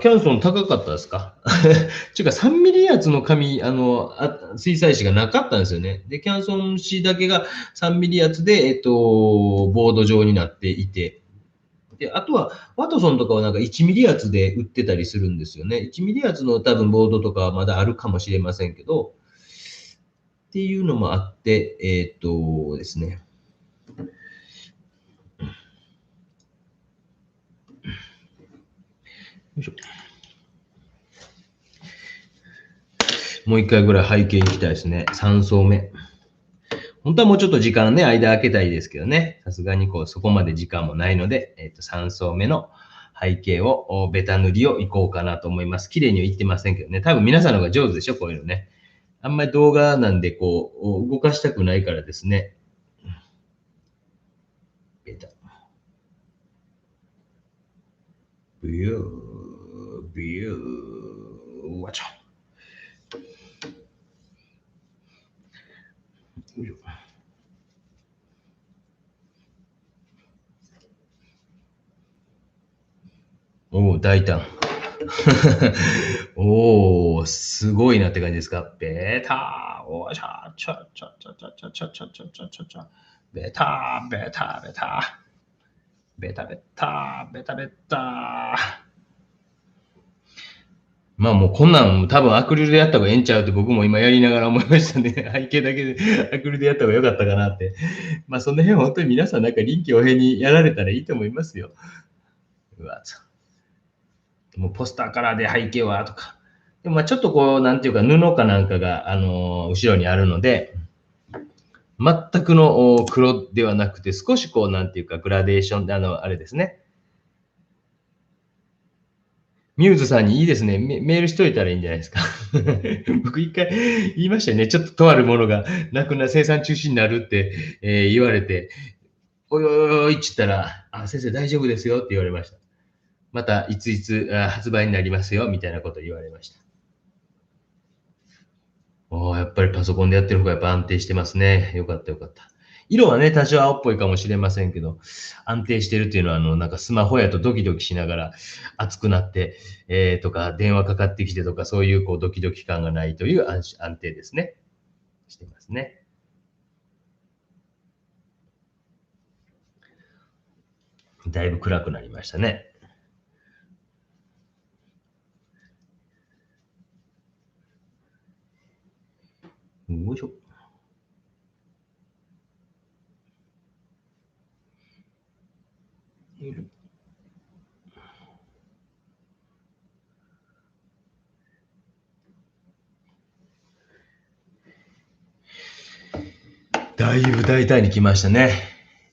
キャンソン高かったですか？っていうか3ミリ圧の紙、水彩紙がなかったんですよね。で、キャンソン紙だけが3ミリ圧で、ボード状になっていて、で、あとは、ワトソンとかはなんか1ミリ圧で売ってたりするんですよね。1ミリ圧の多分ボードとかはまだあるかもしれませんけど、っていうのもあって、ですね。よいしょ。もう一回ぐらい背景行きたいですね。3層目。本当はもうちょっと時間ね、間空けたいですけどね。さすがにこう、そこまで時間もないので、3層目の背景を、ベタ塗りをいこうかなと思います。綺麗にはいってませんけどね。多分皆さんの方が上手でしょ、こういうのね。あんまり動画なんでこう、動かしたくないからですね。ベタ。ビュー、ビュー、わちゃ。よいしょ。おお、大胆。おお、すごいなって感じですか。ベター、おしゃ、ちゃちゃちゃちゃちゃちゃちゃちゃちゃちゃちゃ。ベター、ベター、ベター。ベタベタ、ベタベタ。まあもうこんなん多分アクリルでやった方がええんちゃうって僕も今やりながら思いましたね。背景だけでアクリルでやった方が良かったかなって。まあその辺本当に皆さんなんか臨機応変にやられたらいいと思いますよ。うわ、もうポスターカラーで背景はとか。でもまあちょっとこう、なんていうか布かなんかが、後ろにあるので、全くの黒ではなくて少しこう、なんていうかグラデーションで、あれですね。ミューズさんにいいですね。メールしといたらいいんじゃないですか。僕一回言いましたよね。ちょっととあるものが生産中止になるって、言われて、おいおいおいって言ったら、先生大丈夫ですよって言われました。またいついつ発売になりますよみたいなことを言われました。やっぱりパソコンでやってる方がやっぱ安定してますね。よかったよかった。色はね、多少青っぽいかもしれませんけど、安定してるっていうのは、なんかスマホやとドキドキしながら熱くなって、とか、電話かかってきてとか、そういうこうドキドキ感がないという安定ですね。してますね。だいぶ暗くなりましたね。よいしょ。だいぶ大胆に来ましたね。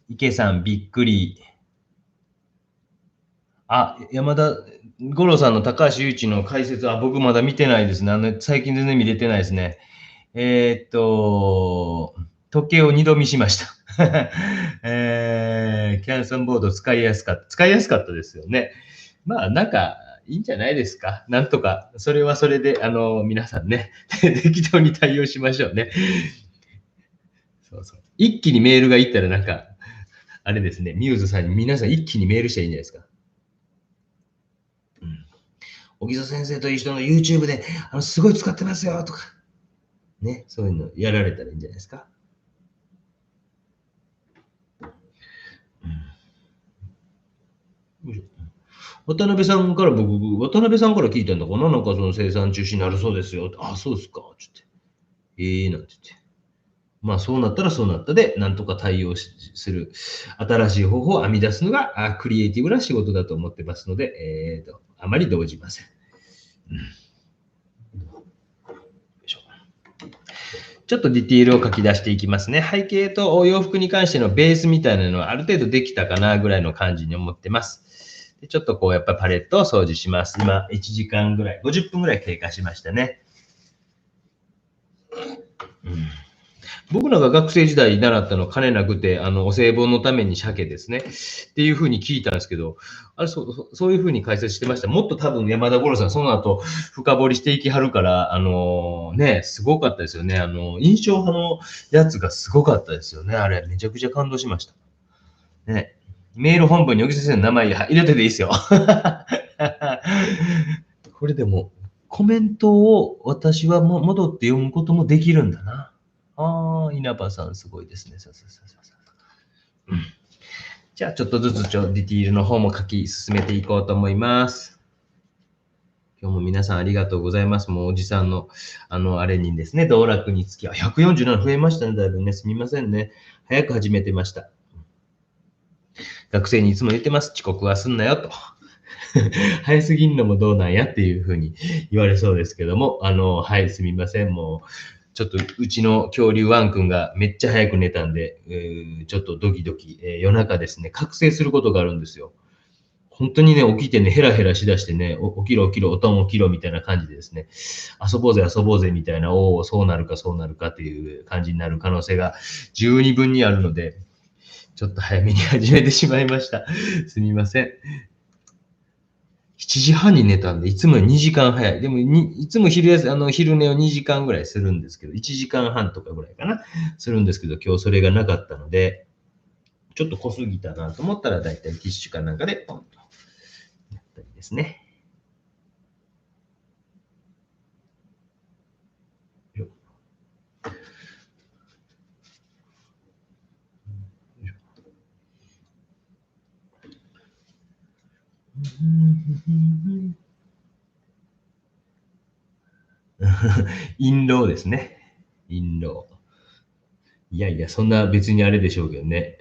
池さんびっくり。山田五郎さんの高橋祐一の解説は僕まだ見てないですね。最近全然見れてないですね。時計を二度見しました。キャンソンボード使いやすかった。使いやすかったですよね。まあ、なんか、いいんじゃないですか。なんとか、それはそれで、皆さんね、適当に対応しましょうね。そうそう。一気にメールがいったらなんか、あれですね、ミューズさんに皆さん一気にメールしたらいいんじゃないですか。うん。小木曽先生という人の YouTube で、すごい使ってますよ、とか。ね、そういうのやられたらいいんじゃないですか。うん。渡辺さんから渡辺さんから聞いたんだかな、なんかその生産中止になるそうですよ。あ、そうですか、つって。なんて言って。まあそうなったらそうなったで、なんとか対応する、新しい方法を編み出すのがクリエイティブな仕事だと思ってますので、あまり動じません。うん、よいしょ。ちょっとディティールを書き出していきますね。背景とお洋服に関してのベースみたいなのはある程度できたかなぐらいの感じに思ってます。でちょっとこうやっぱパレットを掃除します。今1時間ぐらい、50分ぐらい経過しましたね。うん、僕らが学生時代に習ったの金なくて、お歳暮のために鮭ですね。っていうふうに聞いたんですけど、あれそういうふうに解説してました。もっと多分山田五郎さん、その後深掘りしていきはるから、ね、すごかったですよね。印象派のやつがすごかったですよね。あれ、めちゃくちゃ感動しました。ね。メール本文に小木先生の名前入れてていいですよ。これでも、コメントを私はも戻って読むこともできるんだな。ああ、稲葉さんすごいですね。うん、じゃあちょっとずつディティールの方も書き進めていこうと思います。今日も皆さんありがとうございます。もうおじさんの、あれにですね、道楽につき、147増えましたね、だいぶね。すみませんね。早く始めてました。学生にいつも言ってます。遅刻はすんなよと。早すぎんのもどうなんやっていうふうに言われそうですけども、はい、すみません。もう、ちょっとうちの恐竜ワン君がめっちゃ早く寝たんで、ちょっとドキドキ、夜中ですね、覚醒することがあるんですよ。本当にね、起きてね、ヘラヘラしだしてね、起きろ起きろ、おとん起きろみたいな感じでですね、遊ぼうぜ遊ぼうぜみたいな、おお、そうなるかそうなるかという感じになる可能性が十二分にあるので、ちょっと早めに始めてしまいました。すみません。7時半に寝たんで、いつもより2時間早い。でもいつも昼寝を2時間ぐらいするんですけど、1時間半とかぐらいかな、するんですけど、今日それがなかったので、ちょっと濃すぎたなと思ったら、だいたいティッシュかなんかでポンとやったりですね。陰謀ですね。陰謀。いやいや、そんな別にあれでしょうけどね。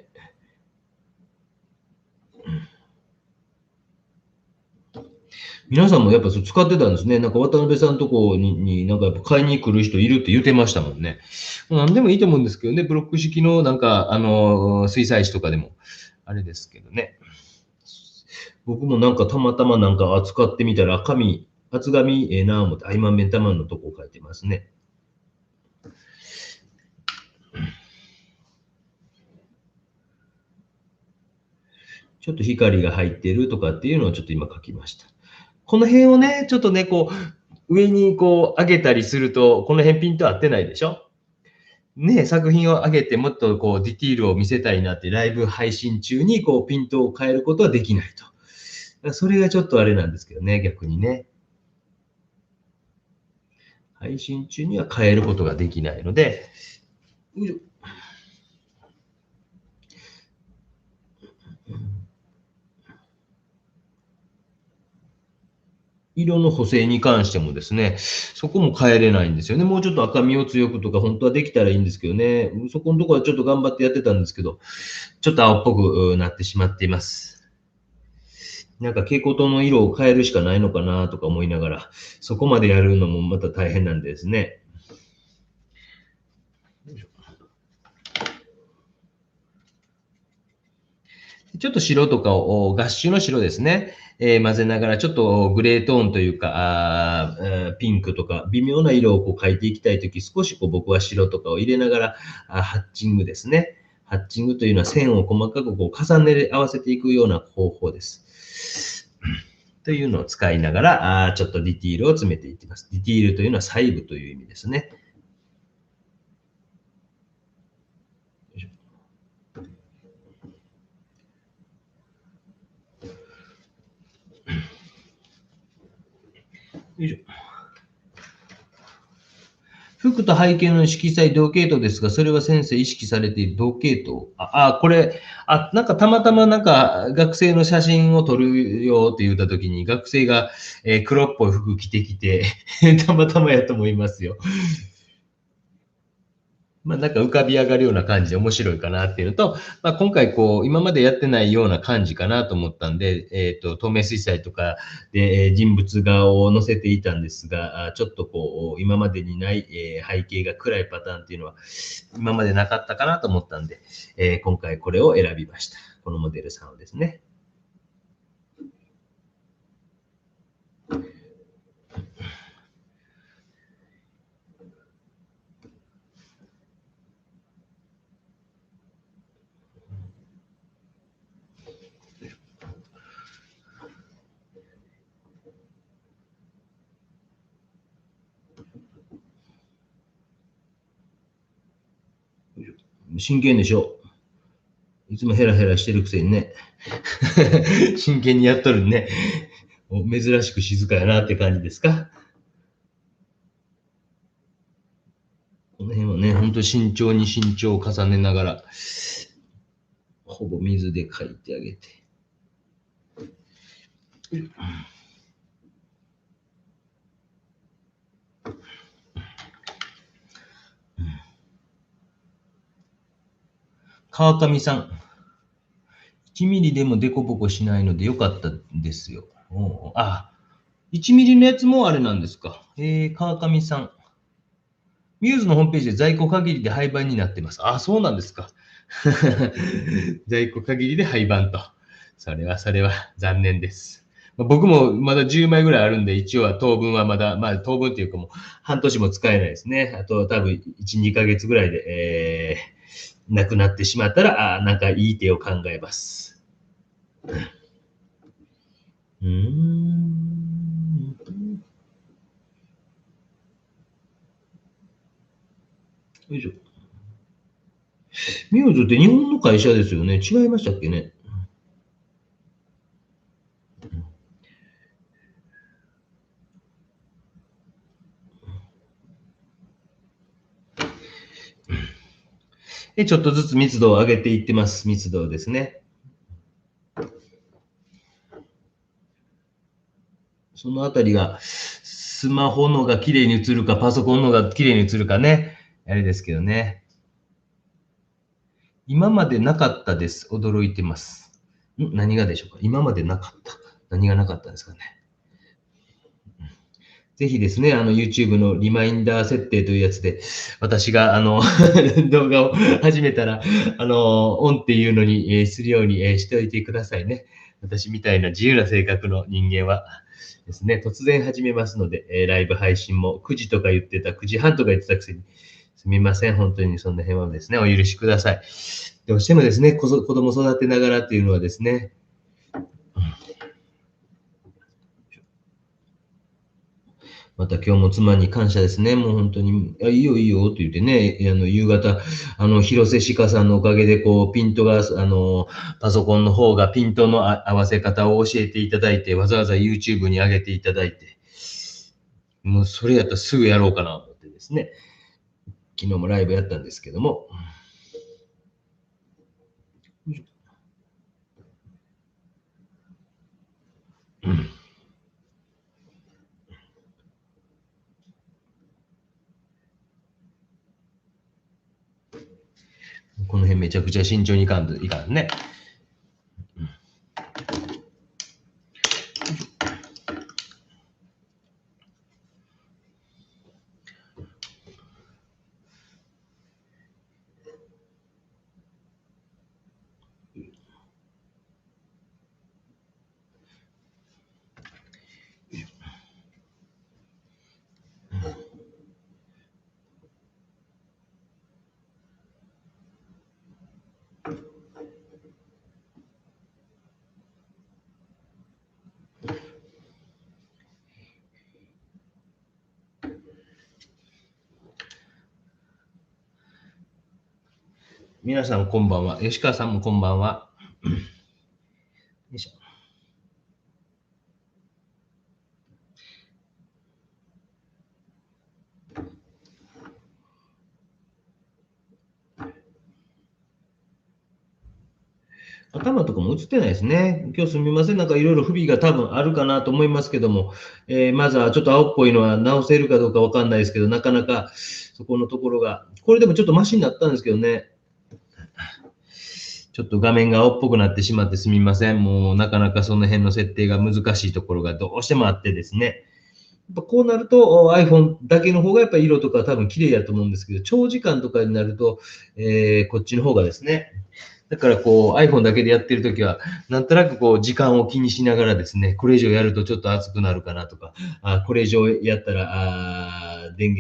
皆さんもやっぱ使ってたんですね。なんか渡辺さんとこになんかやっぱ買いに来る人いるって言ってましたもんね。何でもいいと思うんですけどね。ブロック式のなんか、水彩紙とかでも、あれですけどね。僕もなんかたまたまなんか扱ってみたら、厚紙ええなぁ思って、今目玉のとこ書いてますね。ちょっと光が入ってるとかっていうのをちょっと今書きました。この辺をね、ちょっとね、こう、上にこう上げたりすると、この辺ピント合ってないでしょ。ね、作品を上げてもっとこうディティールを見せたいなってライブ配信中にこうピントを変えることはできないと。それがちょっとあれなんですけどね、逆にね。配信中には変えることができないので、色の補正に関してもですね、そこも変えれないんですよね。もうちょっと赤みを強くとか、本当はできたらいいんですけどね。そこのところはちょっと頑張ってやってたんですけど、ちょっと青っぽくなってしまっています。なんか蛍光灯の色を変えるしかないのかなとか思いながら、そこまでやるのもまた大変なんですね。ちょっと白とかを、合衆の白ですね。混ぜながら、ちょっとグレートーンというか、ピンクとか、微妙な色をこう描いていきたいとき、少しこう僕は白とかを入れながら、ハッチングですね。ハッチングというのは線を細かくこう重ね合わせていくような方法です。というのを使いながら、ちょっとディティールを詰めていきます。ディティールというのは細部という意味ですね。よいしょ。服と背景の色彩同系統ですが、それは先生意識されている同系統。これ、なんかたまたまなんか学生の写真を撮るよって言った時に、学生が、黒っぽい服着てきて、たまたまやと思いますよ。なんか浮かび上がるような感じで面白いかなっていうのと、今回こう、今までやってないような感じかなと思ったんで、透明水彩とかで、人物画を載せていたんですが、ちょっとこう、今までにない、背景が暗いパターンっていうのは、今までなかったかなと思ったんで、今回これを選びました。このモデルさんをですね。真剣でしょ。いつもヘラヘラしてるくせにね。真剣にやっとるね。珍しく静かやなって感じですか。この辺はね、ほんと慎重に慎重を重ねながら、ほぼ水で描いてあげて。川上さん、1ミリでもデコボコしないのでよかったですよ。1ミリのやつもあれなんですか。川上さん。ミューズのホームページで在庫限りで廃盤になってます。そうなんですか。在庫限りで廃盤と。それは残念です。僕もまだ10枚ぐらいあるんで、一応は当分はまだ、当分っていうかもう半年も使えないですね。あと多分1、2ヶ月ぐらいで、なくなってしまったら、なんかいい手を考えます。うーん。よいしょ。ミューズって日本の会社ですよね。違いましたっけね。で、ちょっとずつ密度を上げていってます。密度ですね。そのあたりが、スマホのが綺麗に映るか、パソコンのが綺麗に映るかね。あれですけどね。今までなかったです。驚いてます。何がでしょうか。今までなかった。何がなかったんですかね。ぜひですね、YouTube のリマインダー設定というやつで、私が、動画を始めたら、オンっていうのに、するように、しておいてくださいね。私みたいな自由な性格の人間はですね、突然始めますので、ライブ配信も9時とか言ってた、9時半とか言ってたくせに、すみません。本当にそんな辺はですね、お許しください。どうしてもですね、子供育てながらっていうのはですね、また今日も妻に感謝ですね。もう本当に、いいよいいよって言ってね、夕方、広瀬鹿さんのおかげで、こう、ピントが、パソコンの方がピントの合わせ方を教えていただいて、わざわざ YouTube に上げていただいて、もうそれやったらすぐやろうかなと思ってですね、昨日もライブやったんですけども、この辺めちゃくちゃ慎重にいかんね。皆さんこんばんは。吉川さんもこんばんは。よいしょ。頭とかも映ってないですね。今日すみません。なんかいろいろ不備が多分あるかなと思いますけども、まずはちょっと青っぽいのは直せるかどうかわかんないですけど、なかなかそこのところが、これでもちょっとマシになったんですけどね。ちょっと画面が青っぽくなってしまってすみません。もうなかなかその辺の設定が難しいところがどうしてもあってですね。やっぱこうなると iPhone だけの方がやっぱり色とか多分綺麗やと思うんですけど、長時間とかになると、こっちの方がですね、だからこう iPhone だけでやってるときは、なんとなくこう時間を気にしながらですね、これ以上やるとちょっと熱くなるかなとか、これ以上やったら電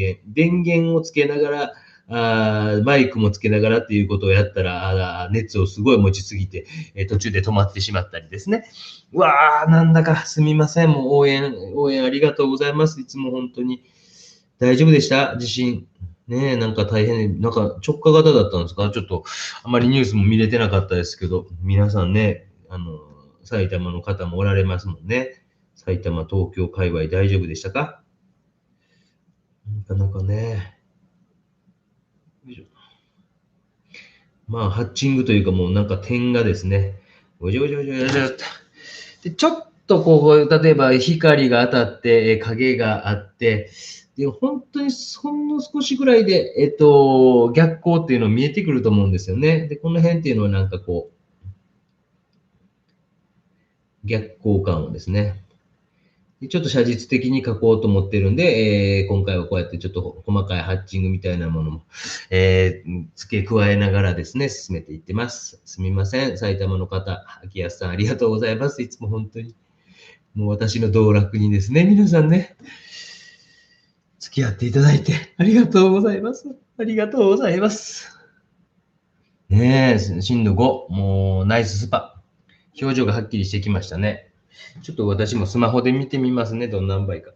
源をつけながら、マイクもつけながらっていうことをやったら、熱をすごい持ちすぎて、途中で止まってしまったりですね。うわー、なんだかすみません。もう応援ありがとうございます。いつも本当に。大丈夫でした地震。ねえ、なんか大変、なんか直下型だったんですかちょっと、あまりニュースも見れてなかったですけど、皆さんね、埼玉の方もおられますもんね。埼玉、東京界隈大丈夫でしたかなかなかね。よいしょ。まあ、ハッチングというかもうなんか点がですね、おじょおじょおじょおじょっと。で、ちょっとこう、例えば光が当たって、影があって、で、本当にほんの少しぐらいで、逆光っていうの見えてくると思うんですよね。で、この辺っていうのはなんかこう、逆光感をですね。でちょっと写実的に描こうと思ってるんで、今回はこうやってちょっと細かいハッチングみたいなものも、付け加えながらですね、進めていってます。すみません。埼玉の方、秋安さんありがとうございます。いつも本当に。もう私の道楽にですね、皆さんね、付き合っていただいてありがとうございます。ありがとうございます。ねえ、震度5、もうナイススパ。表情がはっきりしてきましたね。ちょっと私もスマホで見てみますね、どん何倍か。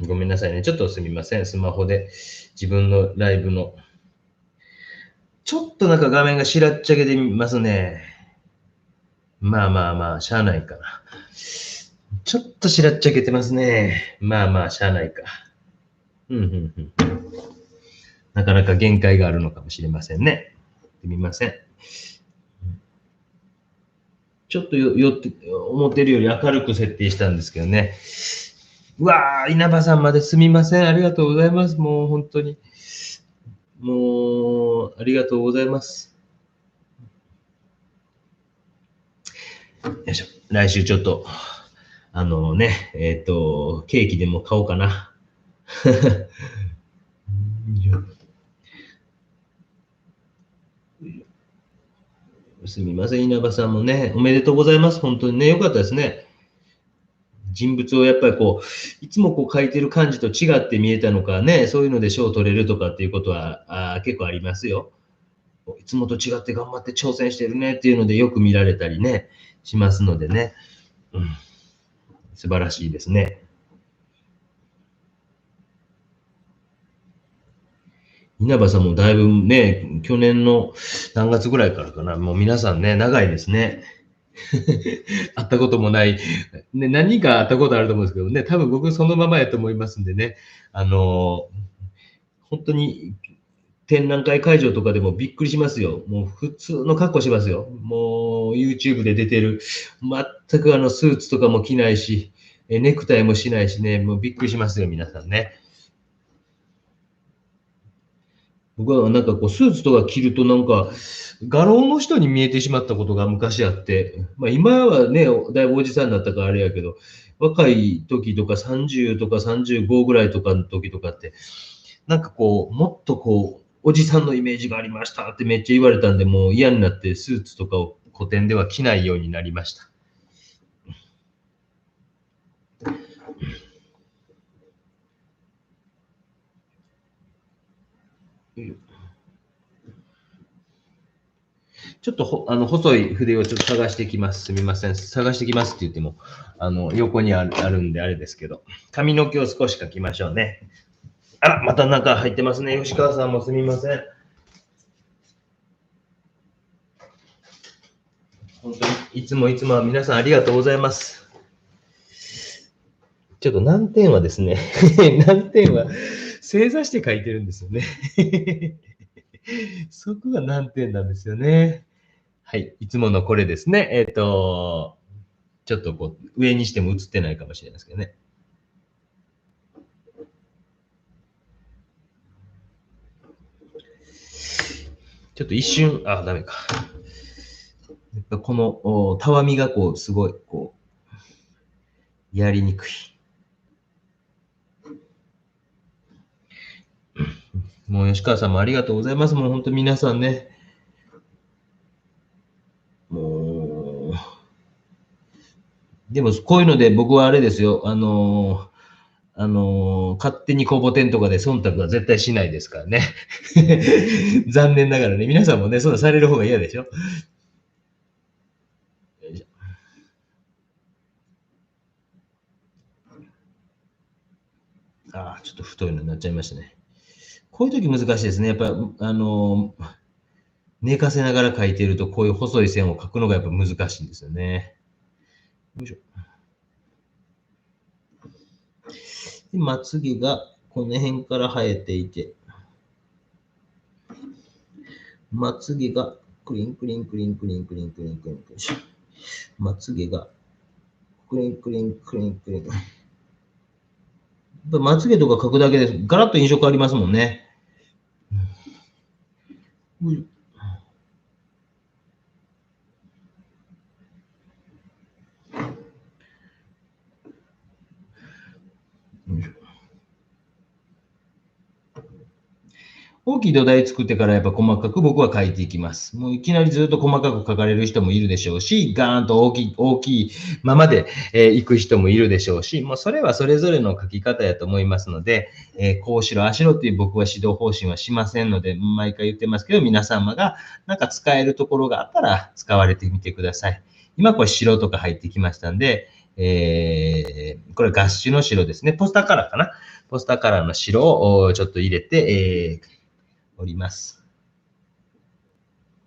ごめんなさいね。ちょっとすみません。スマホで自分のライブの。ちょっとなんか画面がしらっちゃけてみますね。まあまあまあ、しゃあないかな。ちょっとしらっちゃけてますね。まあまあ、しゃあないか。うんうんうん。なかなか限界があるのかもしれませんね。すみません。ちょっと思ってるより明るく設定したんですけどね。うわー、稲葉さんまですみません。ありがとうございます。もう本当に。もう、ありがとうございます。よいしょ。来週ちょっと、ケーキでも買おうかな。すみません、稲葉さんもね、おめでとうございます。本当にね、よかったですね。人物をやっぱりこう、いつもこう描いてる感じと違って見えたのかね、そういうので賞を取れるとかっていうことは結構ありますよ。いつもと違って頑張って挑戦してるねっていうのでよく見られたりね、しますのでね。うん、素晴らしいですね。稲葉さんもだいぶね、去年の何月ぐらいからかな、もう皆さんね、長いですね。会ったこともない、ね、何人か会ったことあると思うんですけどね、多分僕そのままやと思いますんでね、本当に展覧会会場とかでもびっくりしますよ。もう普通の格好しますよ。もう YouTube で出てる。全くスーツとかも着ないし、ネクタイもしないしね、もうびっくりしますよ、皆さんね。僕はなんかこう、スーツとか着るとなんか、画廊の人に見えてしまったことが昔あって、まあ今はね、だいぶおじさんになったからあれやけど、若い時とか30とか35ぐらいとかの時とかって、なんかこう、もっとこう、おじさんのイメージがありましたってめっちゃ言われたんで、もう嫌になってスーツとかを個展では着ないようになりました。ちょっと細い筆をちょっと探してきます。すみません。探してきますって言っても、横にあるんであれですけど、髪の毛を少し描きましょうね。あら、また中入ってますね。吉川さんもすみません。本当にいつも皆さんありがとうございます。ちょっと難点はですね、難点は正座して書いてるんですよね。そこが難点なんですよね。はい、いつものこれですね。ちょっとこう、上にしても映ってないかもしれないですけどね。ちょっと一瞬、あ、ダメか。やっぱこの、たわみがこう、すごい、こう、やりにくい。もう吉川さんもありがとうございます。もう本当皆さんね。もう、でもこういうので僕はあれですよ。勝手に公募店とかで忖度は絶対しないですからね。残念ながらね、皆さんもね、そんなされる方が嫌でしょ。ああ、ちょっと太いのになっちゃいましたね。こういう時難しいですね。やっぱ、寝かせながら描いていると、こういう細い線を描くのがやっぱ難しいんですよね。よいしょ。で、まつげがこの辺から生えていて、まつげがクリンクリンクリンクリンクリンクリンクリンクリン。まつげがクリンクリンクリンクリン。やっぱまつげとか描くだけでガラッと印象変わりますもんね。大きい土台作ってからやっぱ細かく僕は書いていきます。もういきなりずっと細かく書かれる人もいるでしょうし、ガーンと大きいままで、行く人もいるでしょうし、もうそれはそれぞれの書き方やと思いますので、こうしろ、ああしろっていう僕は指導方針はしませんので、毎回言ってますけど、皆様がなんか使えるところがあったら使われてみてください。今これ白とか入ってきましたんで、これガッシュの白ですね。ポスターカラーかな。ポスターカラーの白をちょっと入れて、おります。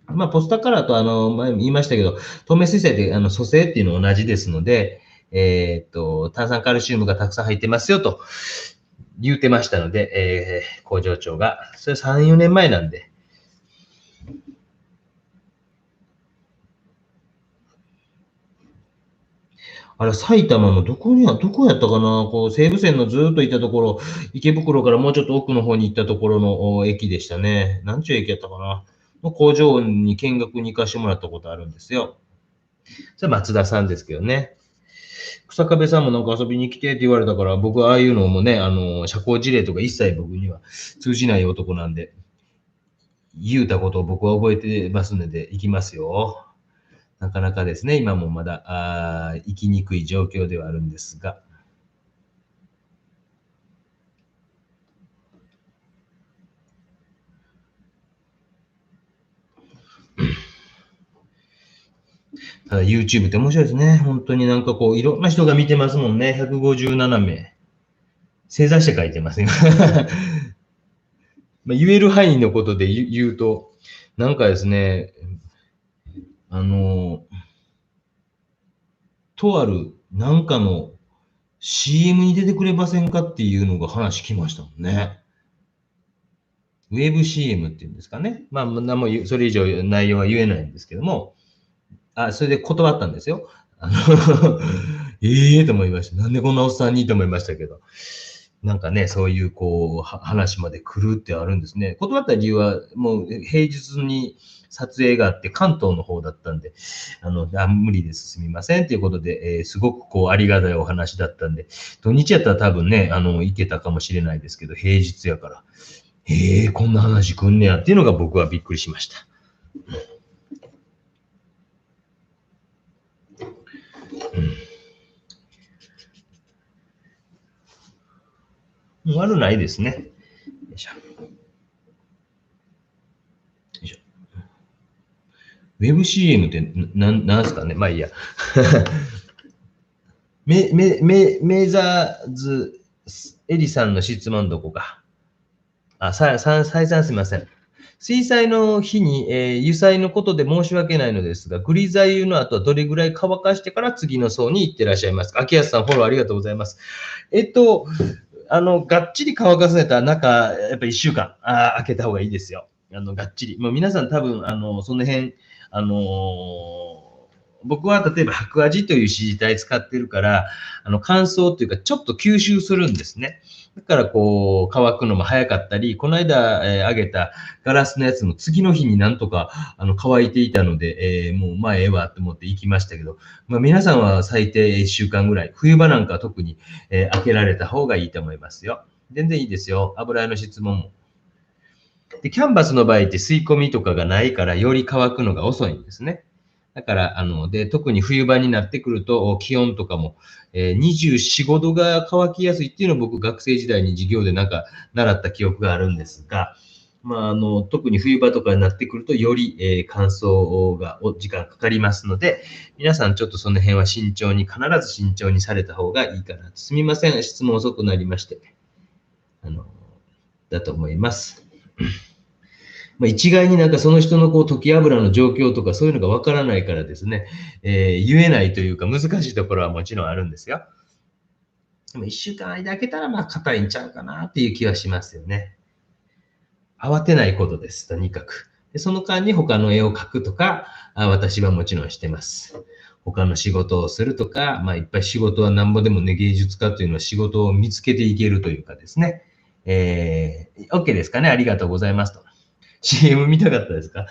まあ、ポスターカラーと前も言いましたけど、透明水性で組成っていうのは同じですので、炭酸カルシウムがたくさん入ってますよと言ってましたので、工場長が。それ3、4年前なんで。あれ、埼玉のどこやったかな、こう、西武線のずっと行ったところ、池袋からもうちょっと奥の方に行ったところの駅でしたね。何ちゅう駅やったかな。の工場に見学に行かしてもらったことあるんですよ。それは松田さんですけどね。草壁さんもなんか遊びに来てって言われたから、僕はああいうのもね、社交辞令とか一切僕には通じない男なんで、言うたことを僕は覚えてますので、行きますよ。なかなかですね、今もまだ、行きにくい状況ではあるんですが。ただ YouTube って面白いですね。本当になんかこう、いろんな人が見てますもんね。157名。正座して書いてます、今。まあ言える範囲のことで言うと、なんかですね、あの、とあるなんかの CM に出てくれませんかっていうのが話来ましたもんね。ウェブ CM っていうんですかね。まあ、何もそれ以上内容は言えないんですけども、それで断ったんですよ。ええと思いました。なんでこんなおっさんにと思いましたけど。なんかね、そういうこう、話まで来るってあるんですね。断った理由は、もう平日に撮影があって関東の方だったんで、無理です、すみませんということで、すごくこう、ありがたいお話だったんで、土日やったら多分ね、行けたかもしれないですけど、平日やから、こんな話来んねやっていうのが僕はびっくりしました。悪ないですね。よいしょ。よいしょ。ウェブ CM ってなんすかね。まあいいや。メザーズエリさんの質問どこか。再三すみません。水彩の日に、油彩のことで申し訳ないのですが、グリザ油の後はどれぐらい乾かしてから次の層に行ってらっしゃいますか？秋安さん、フォローありがとうございます。がっちり乾かされたら中、やっぱ1週間、開けた方がいいですよ。がっちり。もう皆さん多分、その辺、僕は例えば白味という支持体使ってるから、乾燥というかちょっと吸収するんですね。だからこう、乾くのも早かったり、この間、揚げたガラスのやつも次の日になんとか乾いていたので、もうまあええわと思って行きましたけど、まあ、皆さんは最低1週間ぐらい、冬場なんかは特に、開けられた方がいいと思いますよ。全然いいですよ。油絵の質問も。で、キャンバスの場合って吸い込みとかがないから、より乾くのが遅いんですね。だから、特に冬場になってくると、気温とかも、24、5度が乾きやすいっていうのを僕、学生時代に授業でなんか習った記憶があるんですが、まあ、特に冬場とかになってくると、より、乾燥が、時間かかりますので、皆さんちょっとその辺は慎重に、必ず慎重にされた方がいいかなと。すみません、質問遅くなりまして。だと思います。まあ、一概になんかその人のこう溶き油の状況とかそういうのがわからないからですね、言えないというか難しいところはもちろんあるんですよ。でも1週間間空けたらまあ硬いんちゃうかなっていう気はしますよね。慌てないことです、とにかく。でその間に他の絵を描くとか、私はもちろんしてます。他の仕事をするとか、まあいっぱい仕事はなんぼでもね、芸術家というのは仕事を見つけていけるというかですね。OK ですかね、ありがとうございますと。CM 見たかったですか？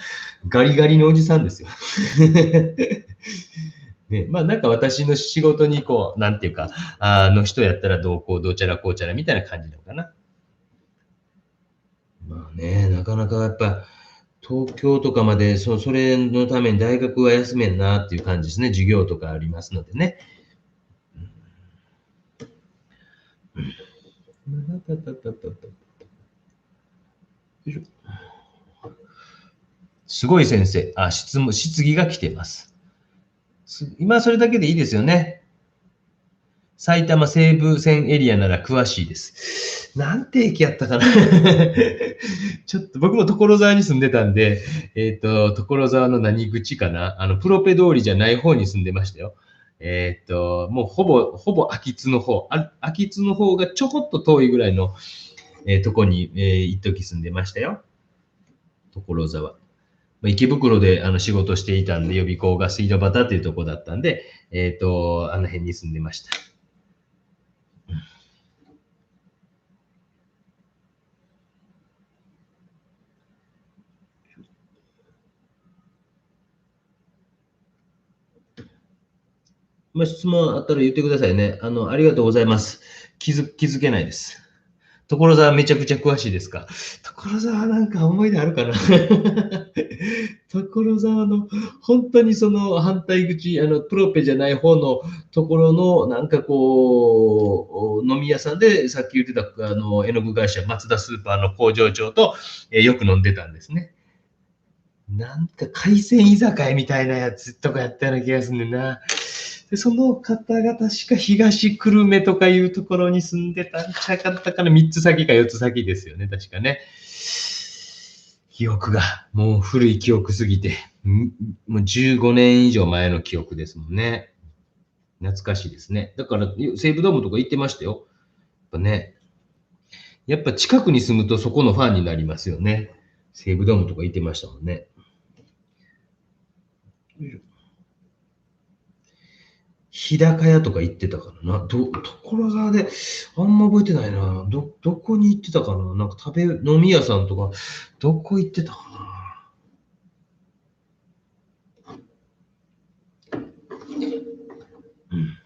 ガリガリのおじさんですよ。ね、まあなんか私の仕事にこう、なんていうか、人やったらどうこう、どうちゃらこうちゃらみたいな感じなのかな。まあね、なかなかやっぱ、東京とかまでそれのために大学は休めんなっていう感じですね。授業とかありますのでね。すごい先生。質疑が来てます。今それだけでいいですよね。埼玉西部線エリアなら詳しいです。なんて駅やったかなちょっと僕も所沢に住んでたんで、所沢の何口かなプロペ通りじゃない方に住んでましたよ。もうほぼ秋津の方。秋津の方がちょこっと遠いぐらいの、とこに、一時住んでましたよ。所沢。池袋で仕事していたんで、予備校が水道端っていうとこだったんで、あの辺に住んでました。まあ、質問あったら言ってくださいね。ありがとうございます。気づけないです。所沢めちゃくちゃ詳しいですか？所沢なんか思い出あるかな所沢の本当にその反対口、プロペじゃない方のところのなんかこう、飲み屋さんでさっき言ってた絵の具会社、松田スーパーの工場長と、よく飲んでたんですね。なんか海鮮居酒屋みたいなやつとかやったような気がするんだな。で、その方が確か東久留米とかいうところに住んでたんちゃかったかな。3つ先か4つ先ですよね、確かね。記憶が、もう古い記憶すぎて、もう15年以上前の記憶ですもんね。懐かしいですね。だから、西武ドームとか行ってましたよ。やっぱね。やっぱ近くに住むとそこのファンになりますよね。西武ドームとか行ってましたもんね。日高屋とか行ってたからな。所沢で、あんま覚えてないな。どこに行ってたかな。なんか飲み屋さんとか、どこ行ってたかな。うん。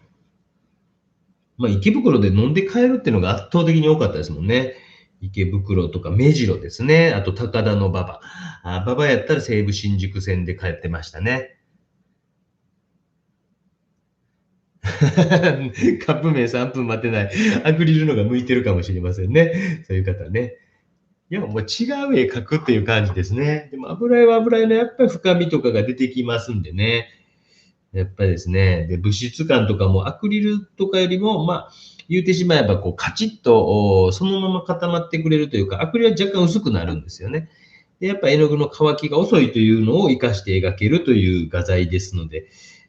まあ、池袋で飲んで帰るっていうのが圧倒的に多かったですもんね。池袋とか目白ですね。あと高田の馬場。馬場やったら西武新宿線で帰ってましたね。カップ麺3分待てない。アクリルのが向いてるかもしれませんね。そういう方ね。いや、もう違う絵描くっていう感じですね。でも油絵は油絵のやっぱり深みとかが出てきますんでね。やっぱりですね。で、物質感とかもアクリルとかよりも、まあ、言うてしまえば、こう、カチッと、そのまま固まってくれるというか、アクリルは若干薄くなるんですよね。で、やっぱ絵の具の乾きが遅いというのを活かして描けるという画材ですので、やっ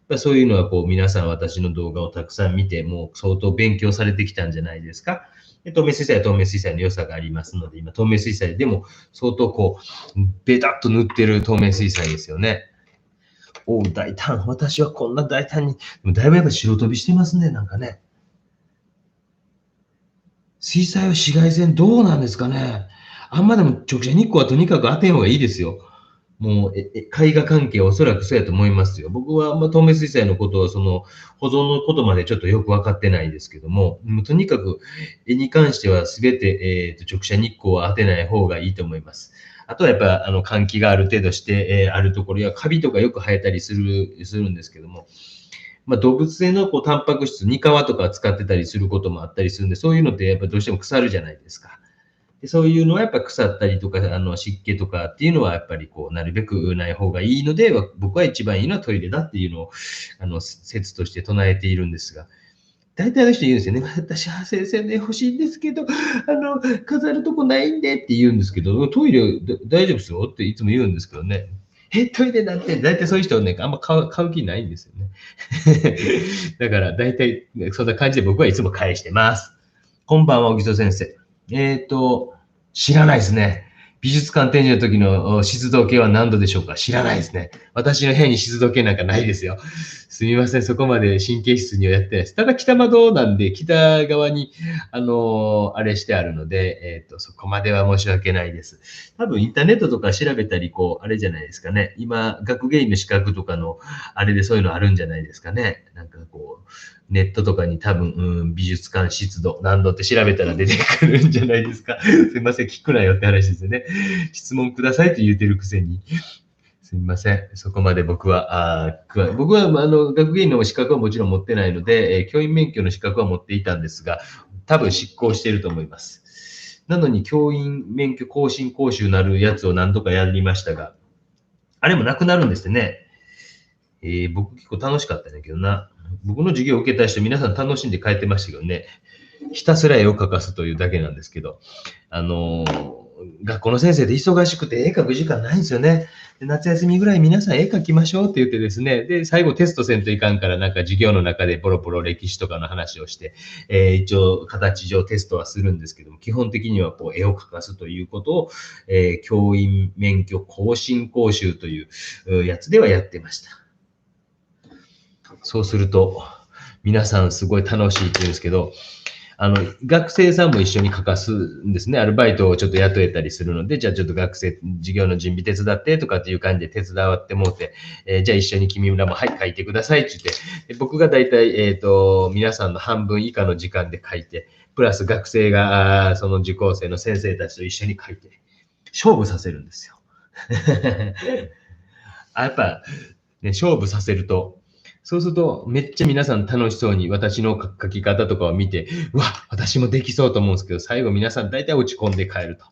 ぱそういうのはこう皆さん私の動画をたくさん見て、もう相当勉強されてきたんじゃないですか。で透明水彩は透明水彩の良さがありますので、今透明水彩でも相当こう、ベタっと塗ってる透明水彩ですよね。おう、大胆。私はこんな大胆に。だいぶやっぱ白飛びしてますね、なんかね。水彩は紫外線どうなんですかね。あんまでも直射日光はとにかく当てん方がいいですよ。もう、絵画関係はおそらくそうやと思いますよ。僕はあんま透明水彩のことは、その、保存のことまでちょっとよくわかってないですけども、もうとにかく絵に関しては全て、直射日光は当てない方がいいと思います。あとはやっぱ、換気がある程度して、あるところやカビとかよく生えたりするんですけども、まあ、動物性のこうタンパク質、ニカワとか使ってたりすることもあったりするんで、そういうのってやっぱどうしても腐るじゃないですか。でそういうのはやっぱ腐ったりとか、湿気とかっていうのはやっぱりこう、なるべくない方がいいので、僕は一番いいのはトイレだっていうのを、説として唱えているんですが、大体の人言うんですよね。私は先生で欲しいんですけど、飾るとこないんでって言うんですけど、トイレ大丈夫ですよっていつも言うんですけどね。トイレなんて、大体そういう人ね、あんま買う気ないんですよね。だから大体そんな感じで僕はいつも返してます。こんばんは、小木曽先生。知らないですね。美術館展示の時の湿度計は何度でしょうか？知らないですね。私の部屋に湿度計なんかないですよ。すみません。そこまで神経質にはやってないです。ただ北窓なんで、北側に、あれしてあるので、そこまでは申し訳ないです。多分インターネットとか調べたり、こう、あれじゃないですかね。今、学芸員の資格とかの、あれでそういうのあるんじゃないですかね。なんかこう、ネットとかに多分、美術館湿度何度って調べたら出てくるんじゃないですか。すいません、聞くなよって話ですよね。質問くださいと言ってるくせに。すみません。そこまで僕は、学芸員の資格はもちろん持ってないので、教員免許の資格は持っていたんですが、多分失効していると思います。なのに、教員免許更新講習なるやつを何度かやりましたが、あれもなくなるんですね。僕結構楽しかったんだけどな。僕の授業を受けた人、皆さん楽しんで帰ってましたけどね。ひたすら絵を描かすというだけなんですけど、学校の先生で忙しくて絵描く時間ないんですよね。で夏休みぐらい皆さん絵描きましょうって言ってですね、で、最後テストせんといかんから、なんか授業の中でポロポロ歴史とかの話をして、一応形上テストはするんですけども、基本的にはこう絵を描かすということを、教員免許更新講習というやつではやってました。そうすると、皆さんすごい楽しいって言うんですけど、学生さんも一緒に書かすんですね。アルバイトをちょっと雇えたりするので、じゃあちょっと授業の準備手伝ってとかっていう感じで手伝ってもうて、じゃあ一緒に君らもはい書いてくださいって言って、僕がだいたい、皆さんの半分以下の時間で書いて、プラス学生が、その受講生の先生たちと一緒に書いて、勝負させるんですよ。やっぱ、ね、勝負させると、そうすると、めっちゃ皆さん楽しそうに私の書き方とかを見て、うわ、私もできそうと思うんですけど、最後皆さん大体落ち込んで帰ると。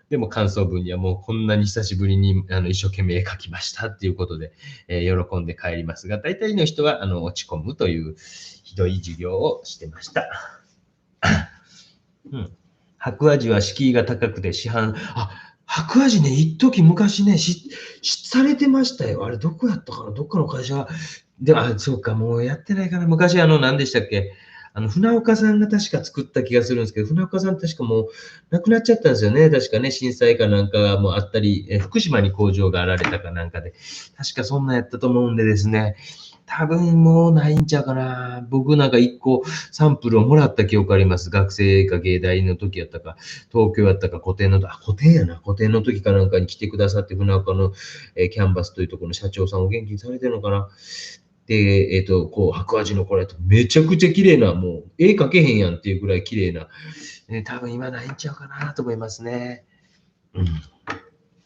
でも感想文にはもうこんなに久しぶりに一生懸命絵描きましたっていうことで、喜んで帰りますが、大体の人は落ち込むというひどい授業をしてました。うん、白亜は敷居が高くて市販、白亜ね、一時昔ね、されてましたよ。あれ、どこやったかな、どっかの会社そうか、もうやってないかな。昔、何でしたっけ、船岡さんが確か作った気がするんですけど、船岡さん確かもう亡くなっちゃったんですよね。確かね、震災かなんかもあったり、福島に工場があられたかなんかで、確かそんなやったと思うんでですね、多分もうないんちゃうかな。僕なんか一個サンプルをもらった記憶あります。学生か芸大の時やったか、東京やったか、古典やな。古典の時かなんかに来てくださって、船岡の、キャンバスというところの社長さんお元気にされてるのかな。で、こう、白亜のこれと、めちゃくちゃ綺麗な、もう、絵描けへんやんっていうぐらい綺麗な、多分今ないんちゃうかなと思いますね。うん。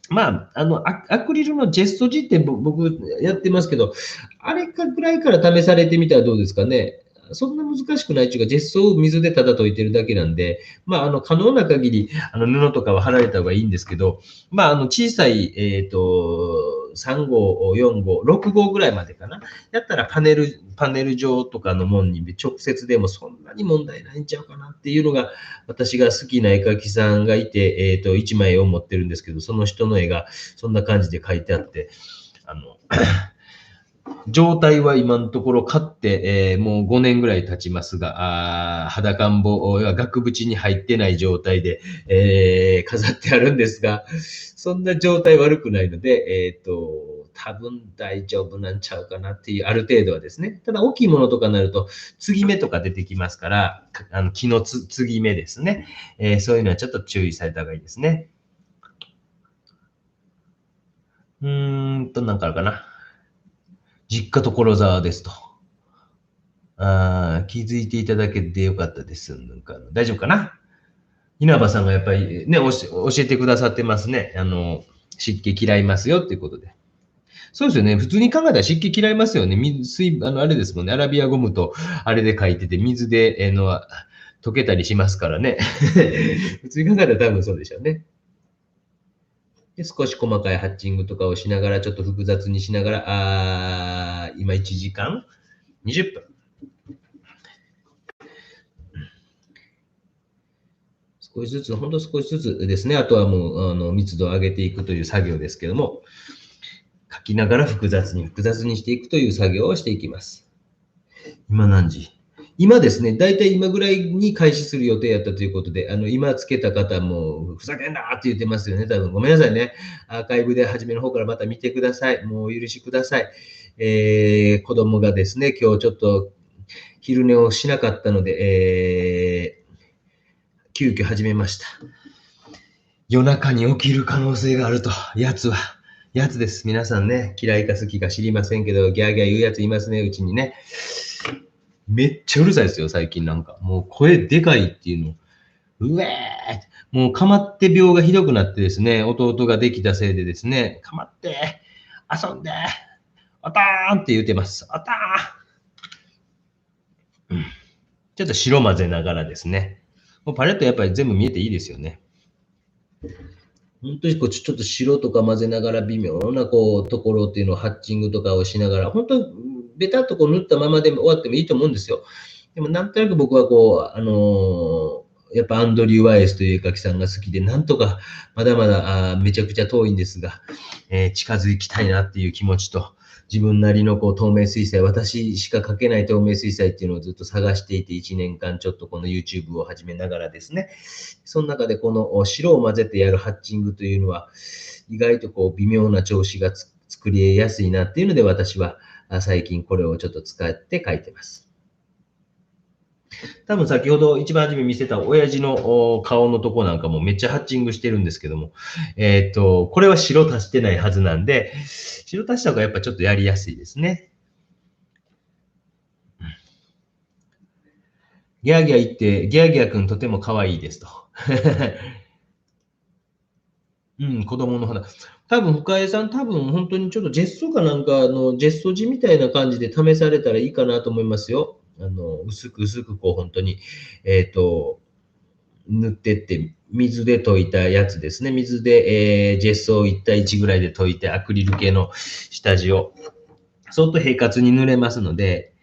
まあ、アクリルのジェスト字って僕やってますけど、あれかぐらいから試されてみたらどうですかね。そんな難しくないっていうか、ジェストを水でただ溶いてるだけなんで、まあ、可能な限り、布とかは貼られた方がいいんですけど、まあ、小さい、3号、4号、6号ぐらいまでかな。やったらパネル上とかのもんに直接でもそんなに問題ないんちゃうかなっていうのが、私が好きな絵描きさんがいて、1枚絵を持ってるんですけど、その人の絵がそんな感じで描いてあって、状態は今のところ買って、もう5年ぐらい経ちますが、裸んぼが額縁に入ってない状態で、飾ってあるんですが、そんな状態悪くないので、多分大丈夫なんちゃうかなっていう、ある程度はですね。ただ大きいものとかになると、継ぎ目とか出てきますから、木の継ぎ目ですね、そういうのはちょっと注意された方がいいですね。なんかあるかな。実家所沢ですと。気づいていただけてよかったです。なんか大丈夫かな。稲葉さんがやっぱりね、教えてくださってますね。湿気嫌いますよっていうことで。そうですよね。普通に考えたら湿気嫌いますよね。あれですもんね。アラビアゴムとあれで書いてて、水で、溶けたりしますからね。普通に考えたら多分そうでしょうね。で、少し細かいハッチングとかをしながら、ちょっと複雑にしながら、今1時間20分。少しずつ、ほんと少しずつですね。あとはもう、密度を上げていくという作業ですけども、書きながら複雑にしていくという作業をしていきます。今何時？今ですね、だいたい今ぐらいに開始する予定やったということで、今つけた方も、ふざけんなって言ってますよね、多分。ごめんなさいね。アーカイブで初めの方からまた見てください。もうお許しください。子供がですね、今日ちょっと昼寝をしなかったので、急遽始めました。夜中に起きる可能性があると、やつです。皆さんね、嫌いか好きか知りませんけど、ギャーギャー言うやついますね、うちにね。めっちゃうるさいですよ、最近なんか。もう声でかいっていうの。うえーもうかまって病がひどくなってですね、弟ができたせいでですね、かまって、遊んで、おたーんって言ってます。おたーん、うん、ちょっと白混ぜながらですね。もうパレットやっぱり全部見えていいですよね。本当にちょっと白とか混ぜながら微妙なところっていうのをハッチングとかをしながら、本当ベタっと塗ったままでも終わってもいいと思うんですよ。でもなんとなく僕はやっぱアンドリュー・ワイスという絵描きさんが好きで、なんとかまだまだめちゃくちゃ遠いんですが、近づきたいなっていう気持ちと、自分なりの透明水彩、私しか描けない透明水彩っていうのをずっと探していて、1年間ちょっとこの YouTube を始めながらですね、その中でこの白を混ぜてやるハッチングというのは、意外と微妙な調子が作りやすいなっていうので、私は最近これをちょっと使って描いてます。多分先ほど一番初め見せた親父の顔のとこなんかもめっちゃハッチングしてるんですけども、これは白足してないはずなんで、白足した方がやっぱちょっとやりやすいですね。ギャーギャー言って、ギャーギャーくんとても可愛いですと。うん、子供の花。多分、深江さん、多分、本当にちょっとジェストかなんかの、ジェスト地みたいな感じで試されたらいいかなと思いますよ。薄く薄く、本当に、塗ってって、水で溶いたやつですね。水で、ジェストを1対1ぐらいで溶いて、アクリル系の下地を、そっと平滑に塗れますので、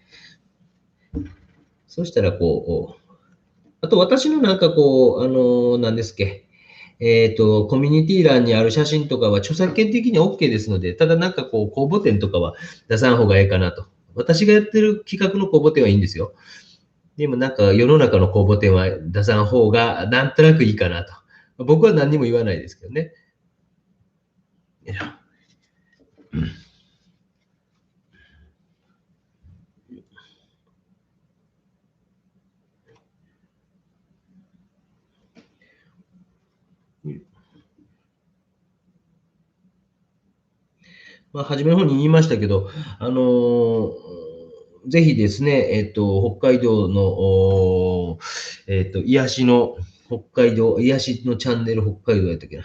そしたらあと私のなんか何ですっけ、コミュニティ欄にある写真とかは著作権的には OK ですので、ただなんか公募展とかは出さん方がいいかなと。私がやってる企画の公募展はいいんですよ。でもなんか世の中の公募展は出さん方がなんとなくいいかなと。僕は何にも言わないですけどね。うん初めの方に言いましたけど、ぜひですね、北海道の、癒しの癒しのチャンネル北海道やったっけな。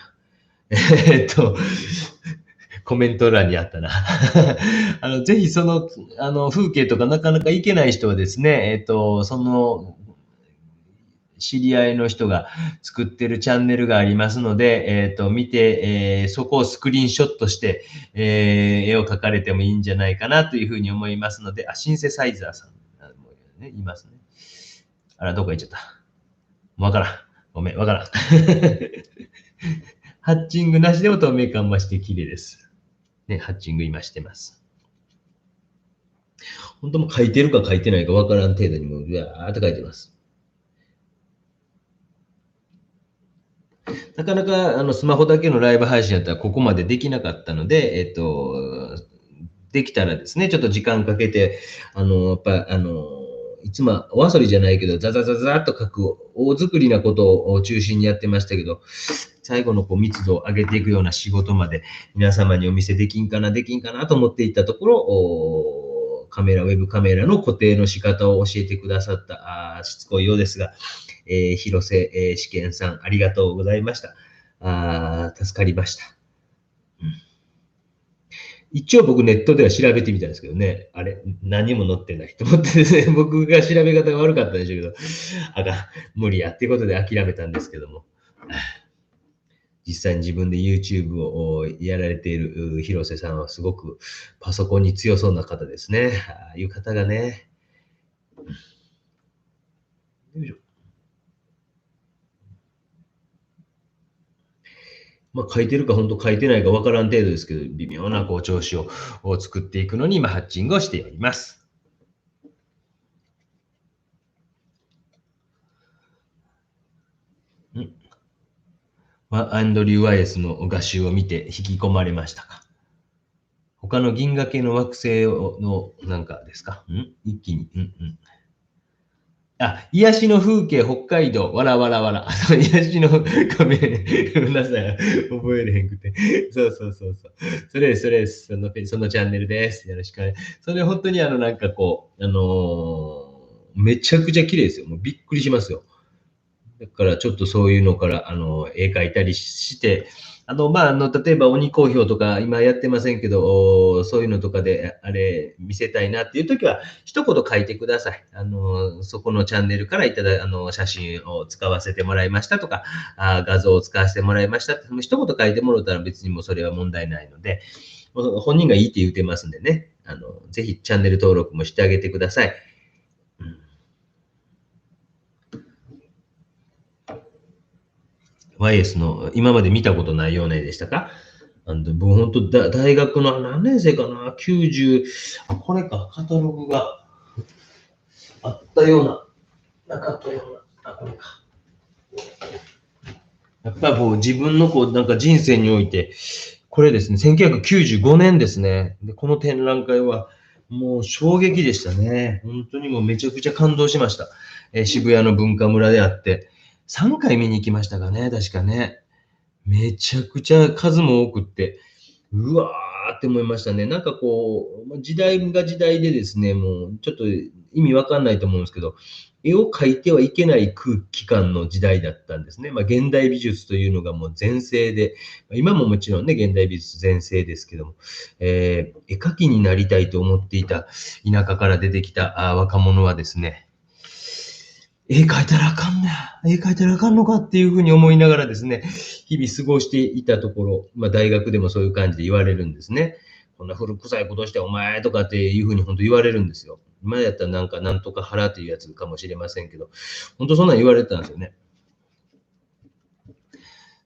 コメント欄にあったな。ぜひその、風景とかなかなか行けない人はですね、その、知り合いの人が作ってるチャンネルがありますので、見て、そこをスクリーンショットして、絵を描かれてもいいんじゃないかなというふうに思いますので、シンセサイザーさん、ね、いますね。あら、どこ行っちゃった。わからん。ごめん、わからん。ハッチングなしでも透明感増して綺麗です。ね、ハッチング今してます。本当も書いてるか書いてないかわからん程度にもう、うわーって書いてます。なかなかスマホだけのライブ配信やったらここまでできなかったので、できたらですね、ちょっと時間かけて、やっぱ、いつもお遊びじゃないけど、ザザザザっと書く大作りなことを中心にやってましたけど、最後のこう密度を上げていくような仕事まで皆様にお見せできんかなと思っていったところ、ウェブカメラの固定の仕方を教えてくださったしつこいようですが、広瀬、試験さんありがとうございました。助かりました。一応僕ネットでは調べてみたんですけどね、あれ、何も載ってないと思ってですね、僕が調べ方が悪かったんでしょうけど、あかん、無理やっていうことで諦めたんですけども、実際に自分で YouTube をやられている広瀬さんはすごくパソコンに強そうな方ですね。ああいう方がね、よいしょ。まあ、書いてるか本当書いてないかわからん程度ですけど、微妙なこう調子を作っていくのに今ハッチングをしております。アンドリュー・ワイエスの画集を見て引き込まれましたか？他の銀河系の惑星のなんかですか？一気に。癒しの風景、北海道、わらわらわら。癒しの、ごめん、ごめんなさい。覚えれへんくて。そうそうそうそう。それです、それです。そのチャンネルです。よろしくお願いします。それ本当になんかこう、めちゃくちゃ綺麗ですよ。もうびっくりしますよ。だからちょっとそういうのから、絵描いたりして、例えば鬼好評とか今やってませんけど、そういうのとかで、あれ見せたいなっていう時は、一言書いてください。そこのチャンネルから写真を使わせてもらいましたとか、画像を使わせてもらいましたって、一言書いてもらったら別にもうそれは問題ないので、本人がいいって言ってますんでね、ぜひチャンネル登録もしてあげてください。YS の今まで見たことないような絵でしたか？僕本当大学の何年生かな ?90、これか、カタログがあったような、なかったような、これか。やっぱりこう自分のこうなんか人生において、これですね、1995年ですね。で、この展覧会はもう衝撃でしたね。本当にもうめちゃくちゃ感動しました。渋谷の文化村であって、3回見に行きましたかね、確かね。めちゃくちゃ数も多くって、うわーって思いましたね。なんかこう、時代が時代でですね、もうちょっと意味わかんないと思うんですけど、絵を描いてはいけない空気感の時代だったんですね。現代美術というのがもう全盛で、今ももちろんね、現代美術全盛ですけども、絵描きになりたいと思っていた田舎から出てきた若者はですね、絵描いたらあかんねん。絵描いたらあかんのかっていうふうに思いながらですね、日々過ごしていたところ、大学でもそういう感じで言われるんですね。こんな古臭いことしてお前とかっていうふうに本当言われるんですよ。今やったらなんとか腹というやつかもしれませんけど、本当そんなん言われてたんですよね。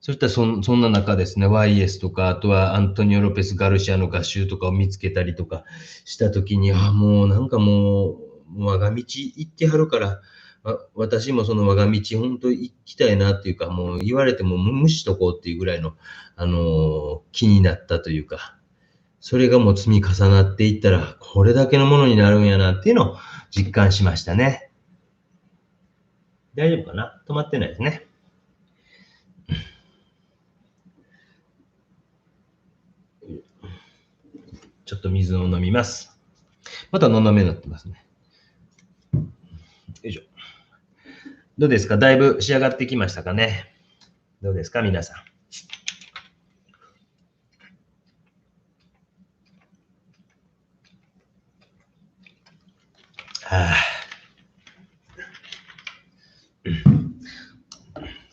そしたらそんな中ですね、YS とか、あとはアントニオ・ロペス・ガルシアの画集とかを見つけたりとかしたときに、もうなんかもう、我が道行ってはるから、私もその我が道本当行きたいなっていうか、もう言われても無視しとこうっていうぐらいの、気になったというか、それがもう積み重なっていったら、これだけのものになるんやなっていうのを実感しましたね。大丈夫かな？止まってないですね。ちょっと水を飲みます。また斜めになってますね。よいしょ。どうですか？だいぶ仕上がってきましたかね？どうですか皆さん。はあ、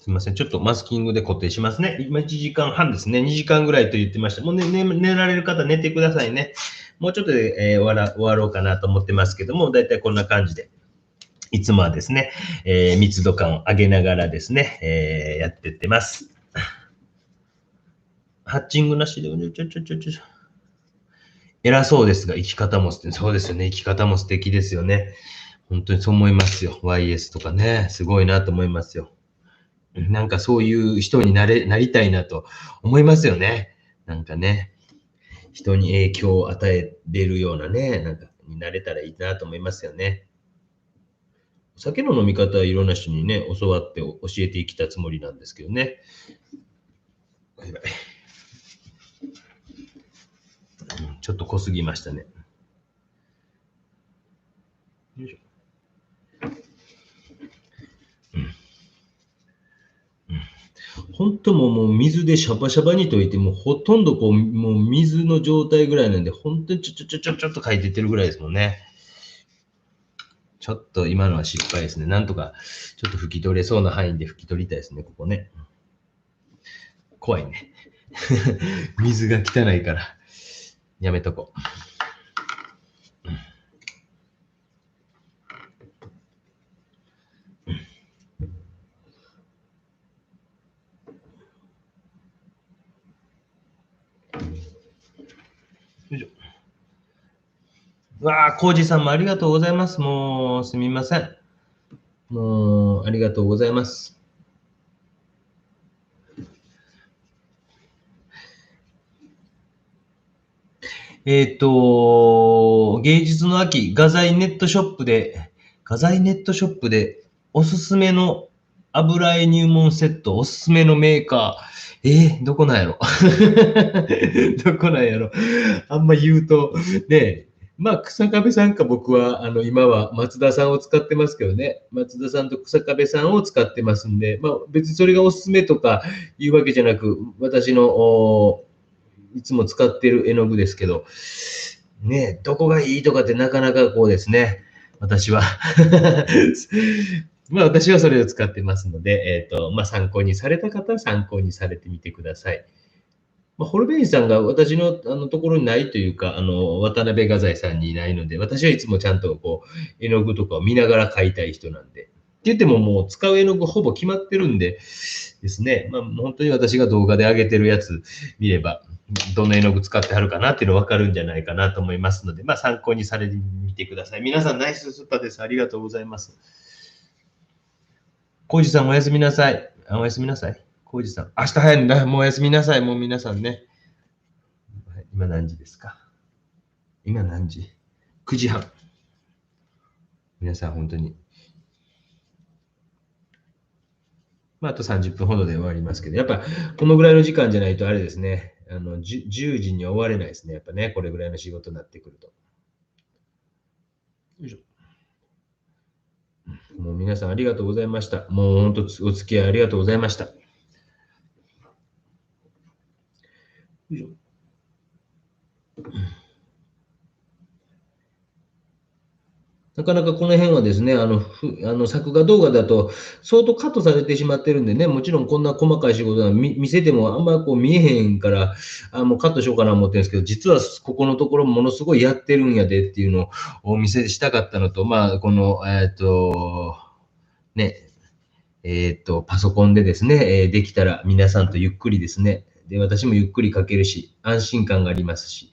すみません。ちょっとマスキングで固定しますね。今1時間半ですね。2時間ぐらいと言ってました。もう、寝られる方寝てくださいね。もうちょっとで、終わろうかなと思ってますけども、だいたいこんな感じで。いつもはですね、密度感を上げながらですね、やってってます。ハッチングなしで、偉そうですが、生き方も素敵。そうですよね。生き方も素敵ですよね。本当にそう思いますよ。YS とかね。すごいなと思いますよ。なんかそういう人になりたいなと思いますよね。なんかね、人に影響を与えれるようなね、なんかになれたらいいなと思いますよね。お酒の飲み方はいろんな人にね、教わって教えてきたつもりなんですけどね。ちょっと濃すぎましたね。よいしょ。本当もう水でシャバシャバに溶いて、もうほとんどこう、もう水の状態ぐらいなんで、本当にちょっと書いてってるぐらいですもんね。ちょっと今のは失敗ですね。なんとか、ちょっと拭き取れそうな範囲で拭き取りたいですね、ここね。怖いね。水が汚いから、やめとこう。よいしょ。うわあ、コウジさんもありがとうございます。もう、すみません。もう、ありがとうございます。芸術の秋、画材ネットショップで、おすすめの油絵入門セット、おすすめのメーカー、どこなんやろどこなんやろあんま言うと、ね、まあ、草壁さんか僕は、今は松田さんを使ってますけどね、松田さんと草壁さんを使ってますんで、まあ、別にそれがおすすめとかいうわけじゃなく、私の、いつも使ってる絵の具ですけど、ね、どこがいいとかってなかなかこうですね、私はまあ私はそれを使ってますので、まあ参考にされた方は参考にされてみてください。まあ、ホルベインさんが私のところにないというか、渡辺画材さんにいないので、私はいつもちゃんとこう、絵の具とかを見ながら描いたい人なんで。って言ってももう使う絵の具ほぼ決まってるんでですね、まあ本当に私が動画で上げてるやつ見れば、どの絵の具使ってはるかなっていうの分かるんじゃないかなと思いますので、まあ参考にされてみてください。皆さんナイススーパーです。ありがとうございます。コウジさんおやすみなさい。おやすみなさい。コウジさん。明日早いんだ。もうおやすみなさい。もう皆さんね。今何時ですか？今何時？ 9 時半。皆さん本当に。まあ、あと30分ほどで終わりますけど、やっぱこのぐらいの時間じゃないとあれですね。10時には終われないですね。やっぱね、これぐらいの仕事になってくると。よいしょ。もう皆さんありがとうございました。もう本当お付き合いありがとうございました。よいしょ。なかなかこの辺はですね、作画動画だと相当カットされてしまってるんでね、もちろんこんな細かい仕事は見せてもあんまこう見えへんから、もうカットしようかな思ってるんですけど、実はここのところものすごいやってるんやでっていうのをお見せしたかったのと、まあ、この、ね、パソコンでですね、できたら皆さんとゆっくりですね、で、私もゆっくり書けるし、安心感がありますし、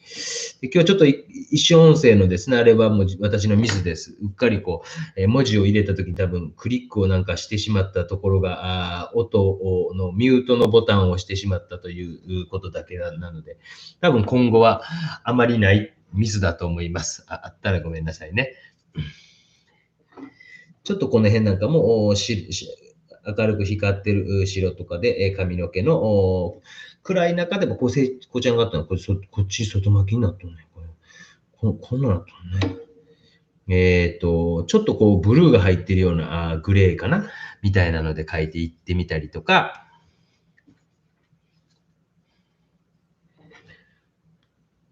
で今日ちょっと一瞬音声のですね、あれはもう私のミスです。うっかりこう、文字を入れたときに多分クリックをなんかしてしまったところが、音のミュートのボタンを押してしまったということだけなので、多分今後はあまりないミスだと思います。あったらごめんなさいね。ちょっとこの辺なんかも明るく光ってる白とかで、髪の毛の暗い中でもこうこちゃんがあったのこっち外巻きになったね。こんなのあったね。ちょっとこうブルーが入ってるようなグレーかなみたいなので描いていってみたりとか、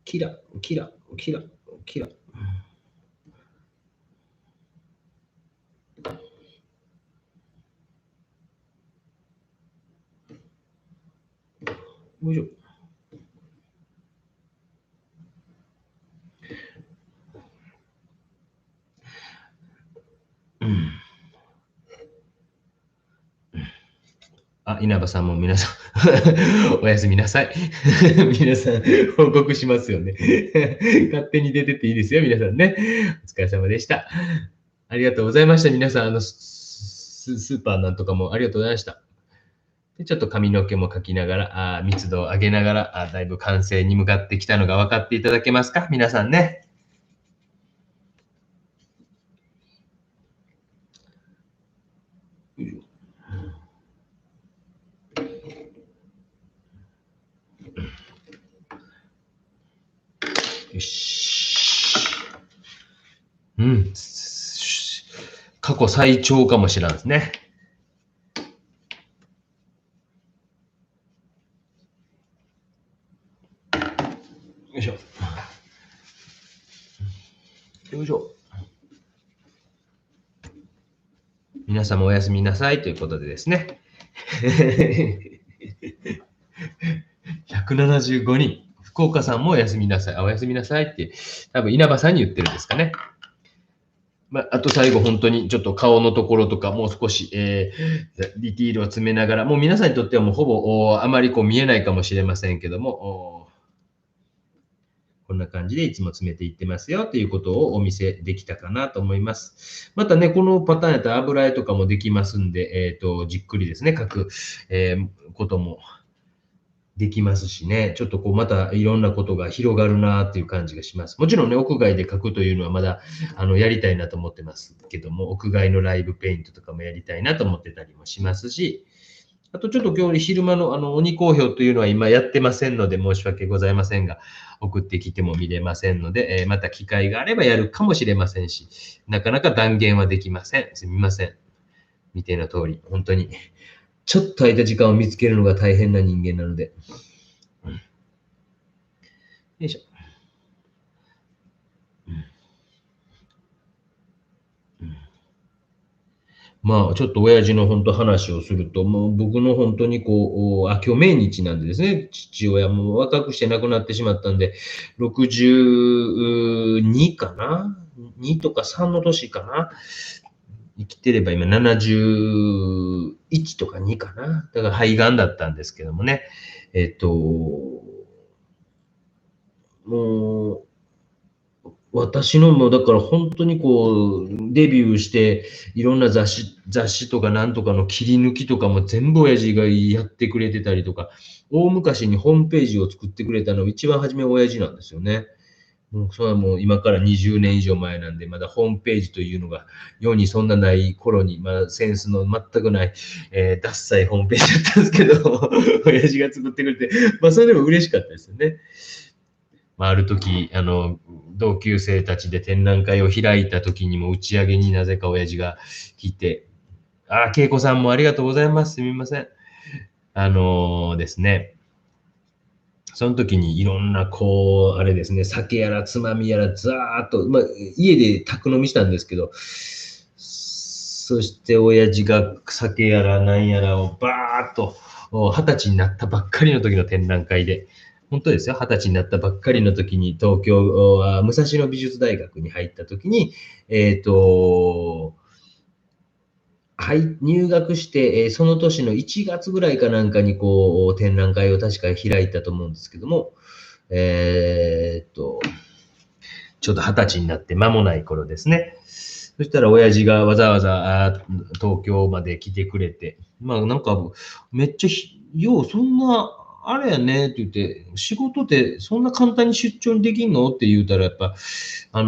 キラ、キラ、キラ、キラ。よいしょ。うん。あ、稲葉さんも皆さんおやすみなさい。皆さん、報告しますよね。勝手に出てっていいですよ、皆さんね。お疲れ様でした。ありがとうございました。皆さん、スーパーなんとかもありがとうございました。でちょっと髪の毛も描きながら、密度を上げながら、だいぶ完成に向かってきたのが分かっていただけますか皆さんね。よし。うん。過去最長かもしれないですね。よいしょ。よいしょ。皆様おやすみなさいということでですね。175人。福岡さんもおやすみなさい。おやすみなさいって、多分稲葉さんに言ってるんですかね。あと最後、本当にちょっと顔のところとか、もう少し、ディティールを詰めながら、もう皆さんにとってはもうほぼあまりこう見えないかもしれませんけども、こんな感じでいつも詰めていってますよということをお見せできたかなと思います。またね、このパターンやったら油絵とかもできますんで、じっくりですね、書く、こともできますしね、ちょっとこうまたいろんなことが広がるなっていう感じがします。もちろんね、屋外で書くというのはまだやりたいなと思ってますけども、屋外のライブペイントとかもやりたいなと思ってたりもしますし、あとちょっと今日昼間の鬼好評というのは今やってませんので申し訳ございませんが、送ってきても見れませんので、また機会があればやるかもしれませんし、なかなか断言はできません。すみません。見ての通り、本当に、ちょっと空いた時間を見つけるのが大変な人間なので。よいしょ。まあ、ちょっと親父の本当話をすると、もう僕の本当にこう、今日命日なんでですね、父親も若くして亡くなってしまったんで、62かな ?2 とか3の年かな生きてれば今71とか2かなだから肺がんだったんですけどもね。もう、私のもだから本当にこう、デビューして、いろんな雑誌とかなんとかの切り抜きとかも全部親父がやってくれてたりとか、大昔にホームページを作ってくれたの一番初め親父なんですよね。もうそれはもう今から20年以上前なんで、まだホームページというのが世にそんなない頃に、まあセンスの全くない、ダッサいホームページだったんですけど、親父が作ってくれて、まあそれでも嬉しかったですよね。まあ、ある時、同級生たちで展覧会を開いた時にも打ち上げになぜか親父が来て、恵子さんもありがとうございます。すみません。ですね、その時にいろんな、こう、あれですね、酒やらつまみやら、ざーっと、まあ、家で宅飲みしたんですけど、そして親父が酒やらなんやらをバーっと、20歳になったばっかりの時の展覧会で、本当ですよ、20歳になったばっかりの時に東京、武蔵野美術大学に入った時に、はい、入学して、その年の1月ぐらいかなんかにこう展覧会を確か開いたと思うんですけども、ちょうど20歳になって間もない頃ですね。そしたら親父がわざわざ東京まで来てくれて、まあなんかめっちゃようそんな、あれやねって言って、仕事ってそんな簡単に出張にできんのって言うたらやっぱ、ま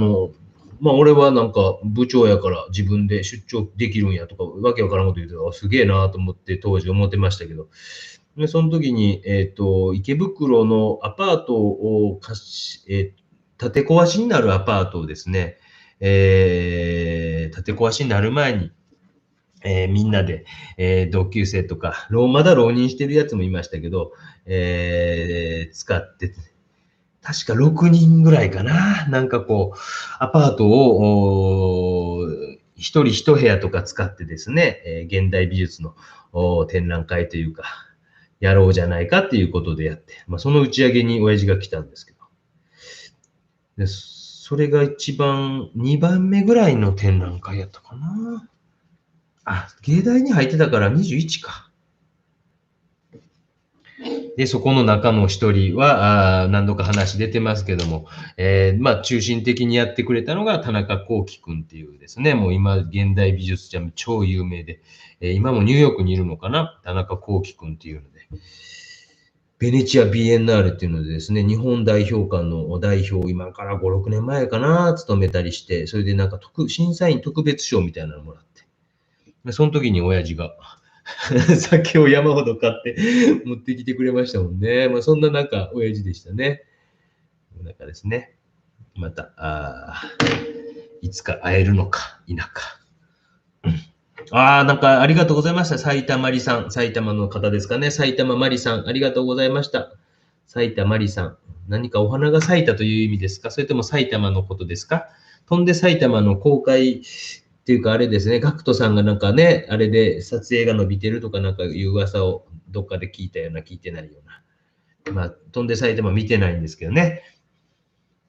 あ俺はなんか部長やから自分で出張できるんやとか、わけわからんこと言うてたらすげえなと思って当時思ってましたけど、でその時に、池袋のアパートを建て壊しになるアパートをですね、建て壊しになる前に、みんなで、同級生とか、まだ浪人してるやつもいましたけど、使って、確か6人ぐらいかな。なんかこう、アパートを、一人一部屋とか使ってですね、現代美術の展覧会というか、やろうじゃないかっていうことでやって、その打ち上げに親父が来たんですけど。で、それが一番、2番目ぐらいの展覧会やったかな。芸大に入ってたから21か。で、そこの中の一人は、何度か話出てますけども、中心的にやってくれたのが田中幸喜くんっていうですね、もう今、現代美術家も超有名で、今もニューヨークにいるのかな、田中幸喜くんっていうので、ベネチアビエンナーレっていうのでですね、日本代表館の代表を今から5、6年前かな、務めたりして、それでなんか審査員特別賞みたいなのもらって、でその時に親父が酒を山ほど買って持ってきてくれましたもんね。そんななんか親父でしたね。なんかですね。また、いつか会えるのか否か。なんかありがとうございました。埼玉まりさん。埼玉の方ですかね。埼玉まりさん。ありがとうございました。埼玉まりさん。何かお花が咲いたという意味ですか？それとも埼玉のことですか？飛んで埼玉の公開っていうかあれですね、ガクトさんがなんかね、あれで撮影が伸びてるとかなんかいう噂をどっかで聞いたような、聞いてないような。飛んで埼玉見てないんですけどね。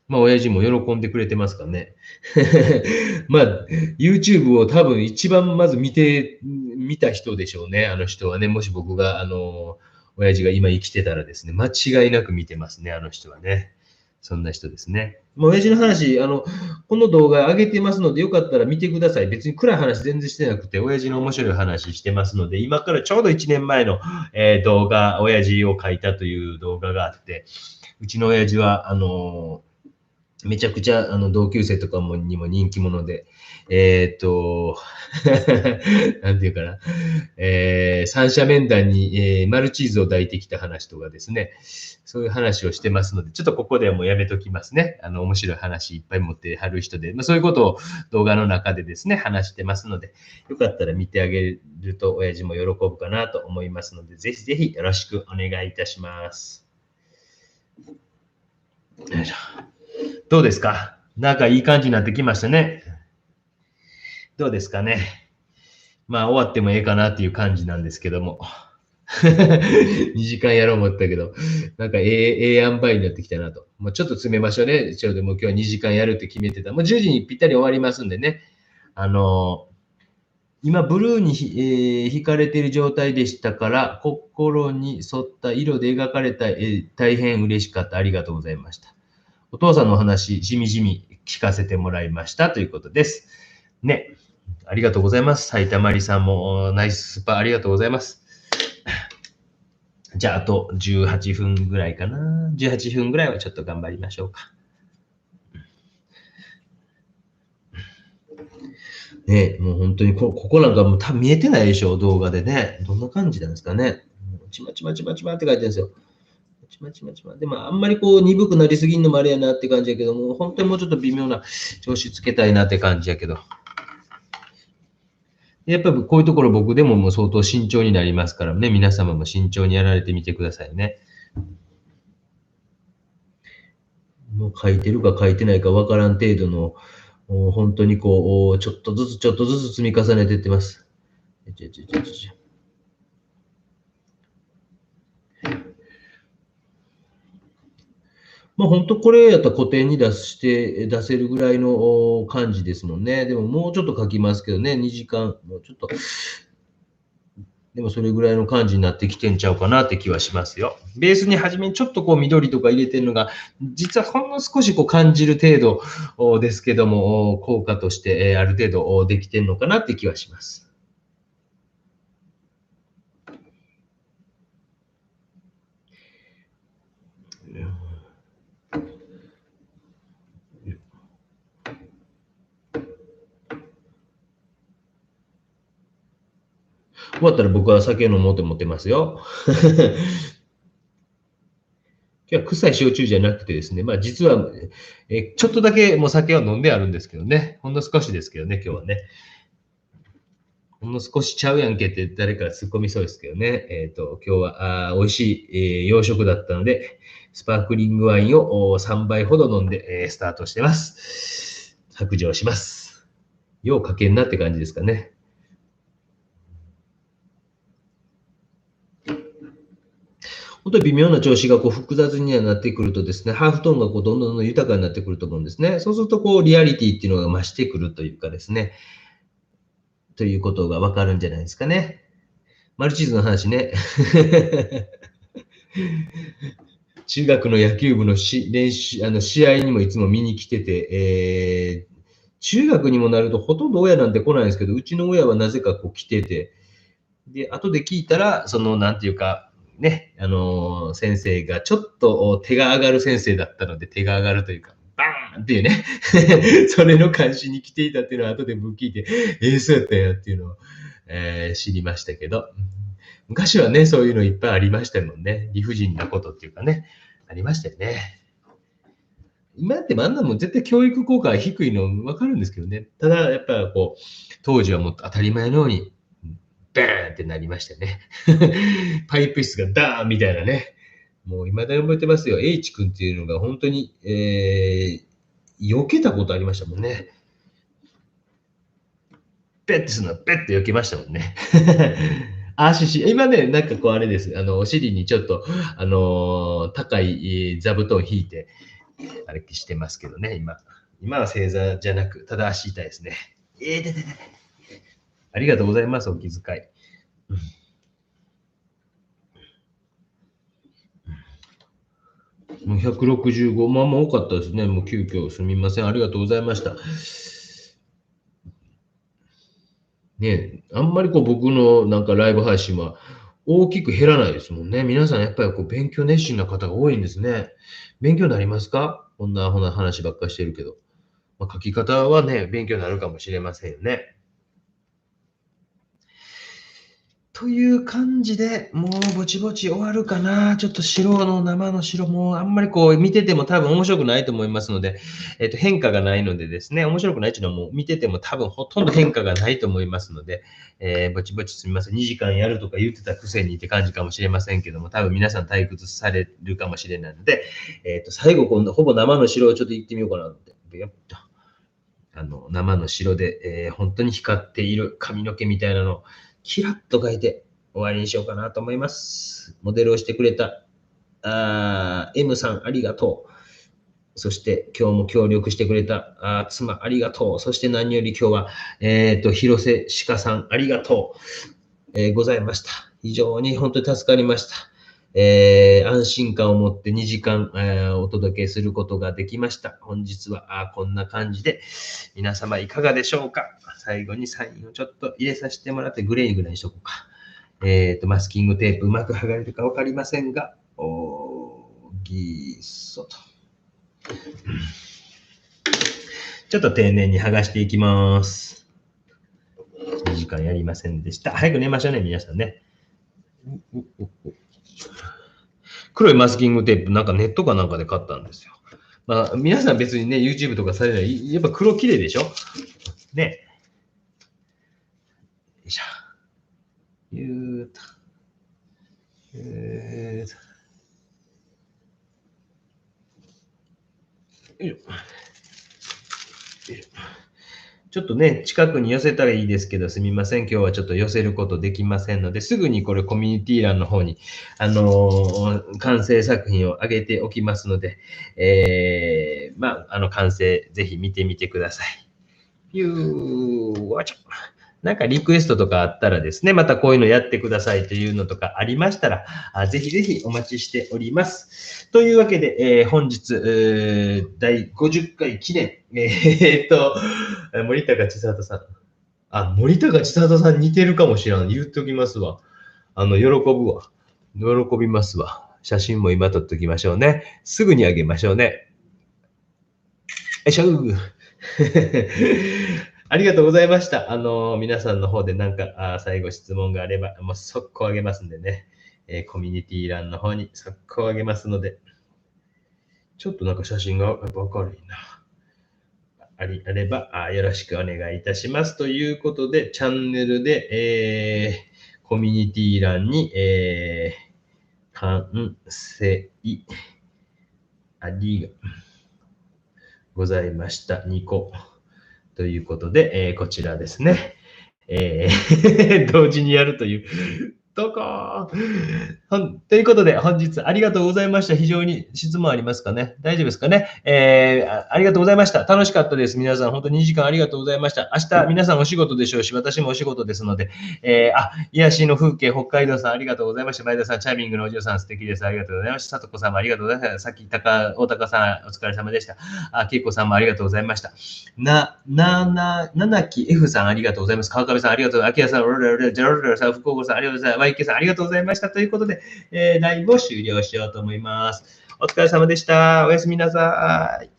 親父も喜んでくれてますかね。YouTube を多分一番まず見た人でしょうね。あの人はね。もし僕が、親父が今生きてたらですね、間違いなく見てますね。あの人はね。そんな人ですね。親父の話、この動画上げてますので、よかったら見てください。別に暗い話全然してなくて、親父の面白い話してますので、今からちょうど1年前の、動画、親父を描いたという動画があって、うちの親父は、めちゃくちゃ同級生とかにも人気者で、なんていうかな、三者面談に、マルチーズを抱いてきた話とかですね、そういう話をしてますので、ちょっとここではもうやめときますね。面白い話いっぱい持ってはる人で、そういうことを動画の中でですね、話してますので、よかったら見てあげると親父も喜ぶかなと思いますので、ぜひぜひよろしくお願いいたします。よいしょ。どうですか？なんかいい感じになってきましたね。どうですかね。終わってもええかなっていう感じなんですけども。2時間やろう思ったけど、なんかええ塩梅になってきたなと。ちょっと詰めましょうね。ちょうどもう今日は2時間やるって決めてた。もう10時にぴったり終わりますんでね。今、ブルーに引かれている状態でしたから、心に沿った色で描かれた絵、大変嬉しかった。ありがとうございました。お父さんのお話、じみじみ聞かせてもらいましたということです。ね。ありがとうございます。埼玉りさんもナイススパありがとうございます。じゃあ、あと18分ぐらいかな。18分ぐらいはちょっと頑張りましょうか。ね、もう本当にここなんかもう多分見えてないでしょ、動画でね。どんな感じなんですかね。ちまちまちまちまって書いてるんですよ。ちまちまちま。でも、あんまりこう、鈍くなりすぎんのもあれやなって感じやけども、本当にもうちょっと微妙な調子つけたいなって感じやけど。やっぱりこういうところ僕でももう相当慎重になりますからね、皆様も慎重にやられてみてくださいね。もう書いてるか書いてないかわからん程度の、本当にこう、ちょっとずつちょっとずつ積み重ねていってます。本当これやったら古典に出せるぐらいの感じですもんね。でももうちょっと書きますけどね、2時間、もうちょっと、でもそれぐらいの感じになってきてんちゃうかなって気はしますよ。ベースに初めにちょっとこう緑とか入れてるのが、実はほんの少しこう感じる程度ですけども、効果としてある程度できてんのかなって気はします。終わったら僕は酒飲もうと思ってますよ。今日は臭い焼酎じゃなくてですね、実は、ちょっとだけもう酒は飲んであるんですけどね。ほんの少しですけどね、今日はね。ほんの少しちゃうやんけって誰か突っ込みそうですけどね。今日は美味しい、洋食だったので、スパークリングワインを3杯ほど飲んで、スタートしてます。白状します。ようかけんなって感じですかね。本当に微妙な調子がこう複雑になってくるとですね、ハーフトーンがこうどんどん豊かになってくると思うんですね。そうするとこうリアリティっていうのが増してくるというかですね、ということがわかるんじゃないですかね。マルチーズの話ね。中学の野球部の練習試合にもいつも見に来てて、中学にもなるとほとんど親なんて来ないんですけど、うちの親はなぜかこう来てて、で、後で聞いたら、なんていうか、ね、先生がちょっと手が上がる先生だったので、手が上がるというか、バーンっていうね、それの監視に来ていたっていうのは後で僕聞いて、そうやったんやっていうのを、知りましたけど、昔はね、そういうのいっぱいありましたもんね。理不尽なことっていうかね、ありましたよね。今ってあんなもん絶対教育効果が低いの分かるんですけどね。ただ、やっぱこう、当時はもう当たり前のように、バーンってなりましたね。パイプ室がダーンみたいなね。もう未だに覚えてますよ。H 君っていうのが本当に、避けたことありましたもんね。ペッてするの、ペッて避けましたもんね。今ね、なんかこうあれです。お尻にちょっと、高い座布団引いて、あれしてますけどね、今。今は正座じゃなく、ただ足痛いですね。ありがとうございます、お気遣い。もう165万も多かったですね。もう急遽すみません。ありがとうございました。ね、あんまりこう僕のなんかライブ配信は大きく減らないですもんね。皆さんやっぱりこう勉強熱心な方が多いんですね。勉強になりますか？こんな話ばっかりしてるけど。まあ、書き方はね、勉強になるかもしれませんよね。という感じで、もうぼちぼち終わるかな。ちょっと白の生の白もあんまりこう見てても多分面白くないと思いますので、変化がないのでですね、面白くないっていうのはもう見てても多分ほとんど変化がないと思いますので、ぼちぼちすみません。2時間やるとか言ってたくせにって感じかもしれませんけども、多分皆さん退屈されるかもしれないので、最後今度ほぼ生の白をちょっと言ってみようかなって。生の白で、本当に光っている髪の毛みたいなのをキラッと描いて終わりにしようかなと思います。モデルをしてくれたM さんありがとう。そして今日も協力してくれた妻ありがとう。そして何より今日は、広瀬鹿さんありがとう、ございました。非常に本当に助かりました。安心感を持って2時間、お届けすることができました。本日はこんな感じで、皆様いかがでしょうか？最後にサインをちょっと入れさせてもらって、グレーぐらいにしとこうか。マスキングテープうまく剥がれるか分かりませんが、ぎっそと。ちょっと丁寧に剥がしていきます。2時間やりませんでした。早く寝ましょうね、皆さんね。黒いマスキングテープ、なんかネットかなんかで買ったんですよ。まあ、皆さん別にね、YouTube とかされない。やっぱ黒綺麗でしょね。よいしょ。ゆーっと。よいしょ。ちょっとね、近くに寄せたらいいですけど、すみません。今日はちょっと寄せることできませんので、すぐにこれコミュニティ欄の方に、完成作品を上げておきますので、完成ぜひ見てみてください。わちょ。なんかリクエストとかあったらですね、またこういうのやってくださいというのとかありましたら、ぜひぜひお待ちしております。というわけで、本日、第50回記念、森高千里さん。森高千里さん似てるかもしれん。言っておきますわ。喜ぶわ。喜びますわ。写真も今撮っときましょうね。すぐにあげましょうね。よいしょ。ありがとうございました。皆さんの方でなんか、最後質問があれば、もう速攻あげますんでね。コミュニティ欄の方に速攻あげますので、ちょっとなんか写真がやっぱ明るいな。あればよろしくお願いいたします。ということで、チャンネルで、コミュニティ欄に、完成ありがございました。2個。ということで、こちらですね。同時にやるというどこということで、本日ありがとうございました。非常に質問ありますかね。大丈夫ですかね。ありがとうございました。楽しかったです。皆さん、本当に2時間ありがとうございました。明日、皆さんお仕事でしょうし、私もお仕事ですので、癒しの風景、北海道さんありがとうございました。前田さん、チャーミングのお嬢さん、素敵です。ありがとうございました。さとこさんもありがとうございました。さっき、大高さん、お疲れ様でした。けいこさんもありがとうございました。ななき F さんありがとうございます。川上さんありがとうございます。あきやさん、ジャロルさん、福岡さんありがとうございます。ワイケさんありがとうございました。ということで、ライブを終了しようと思います。お疲れ様でした。おやすみなさい。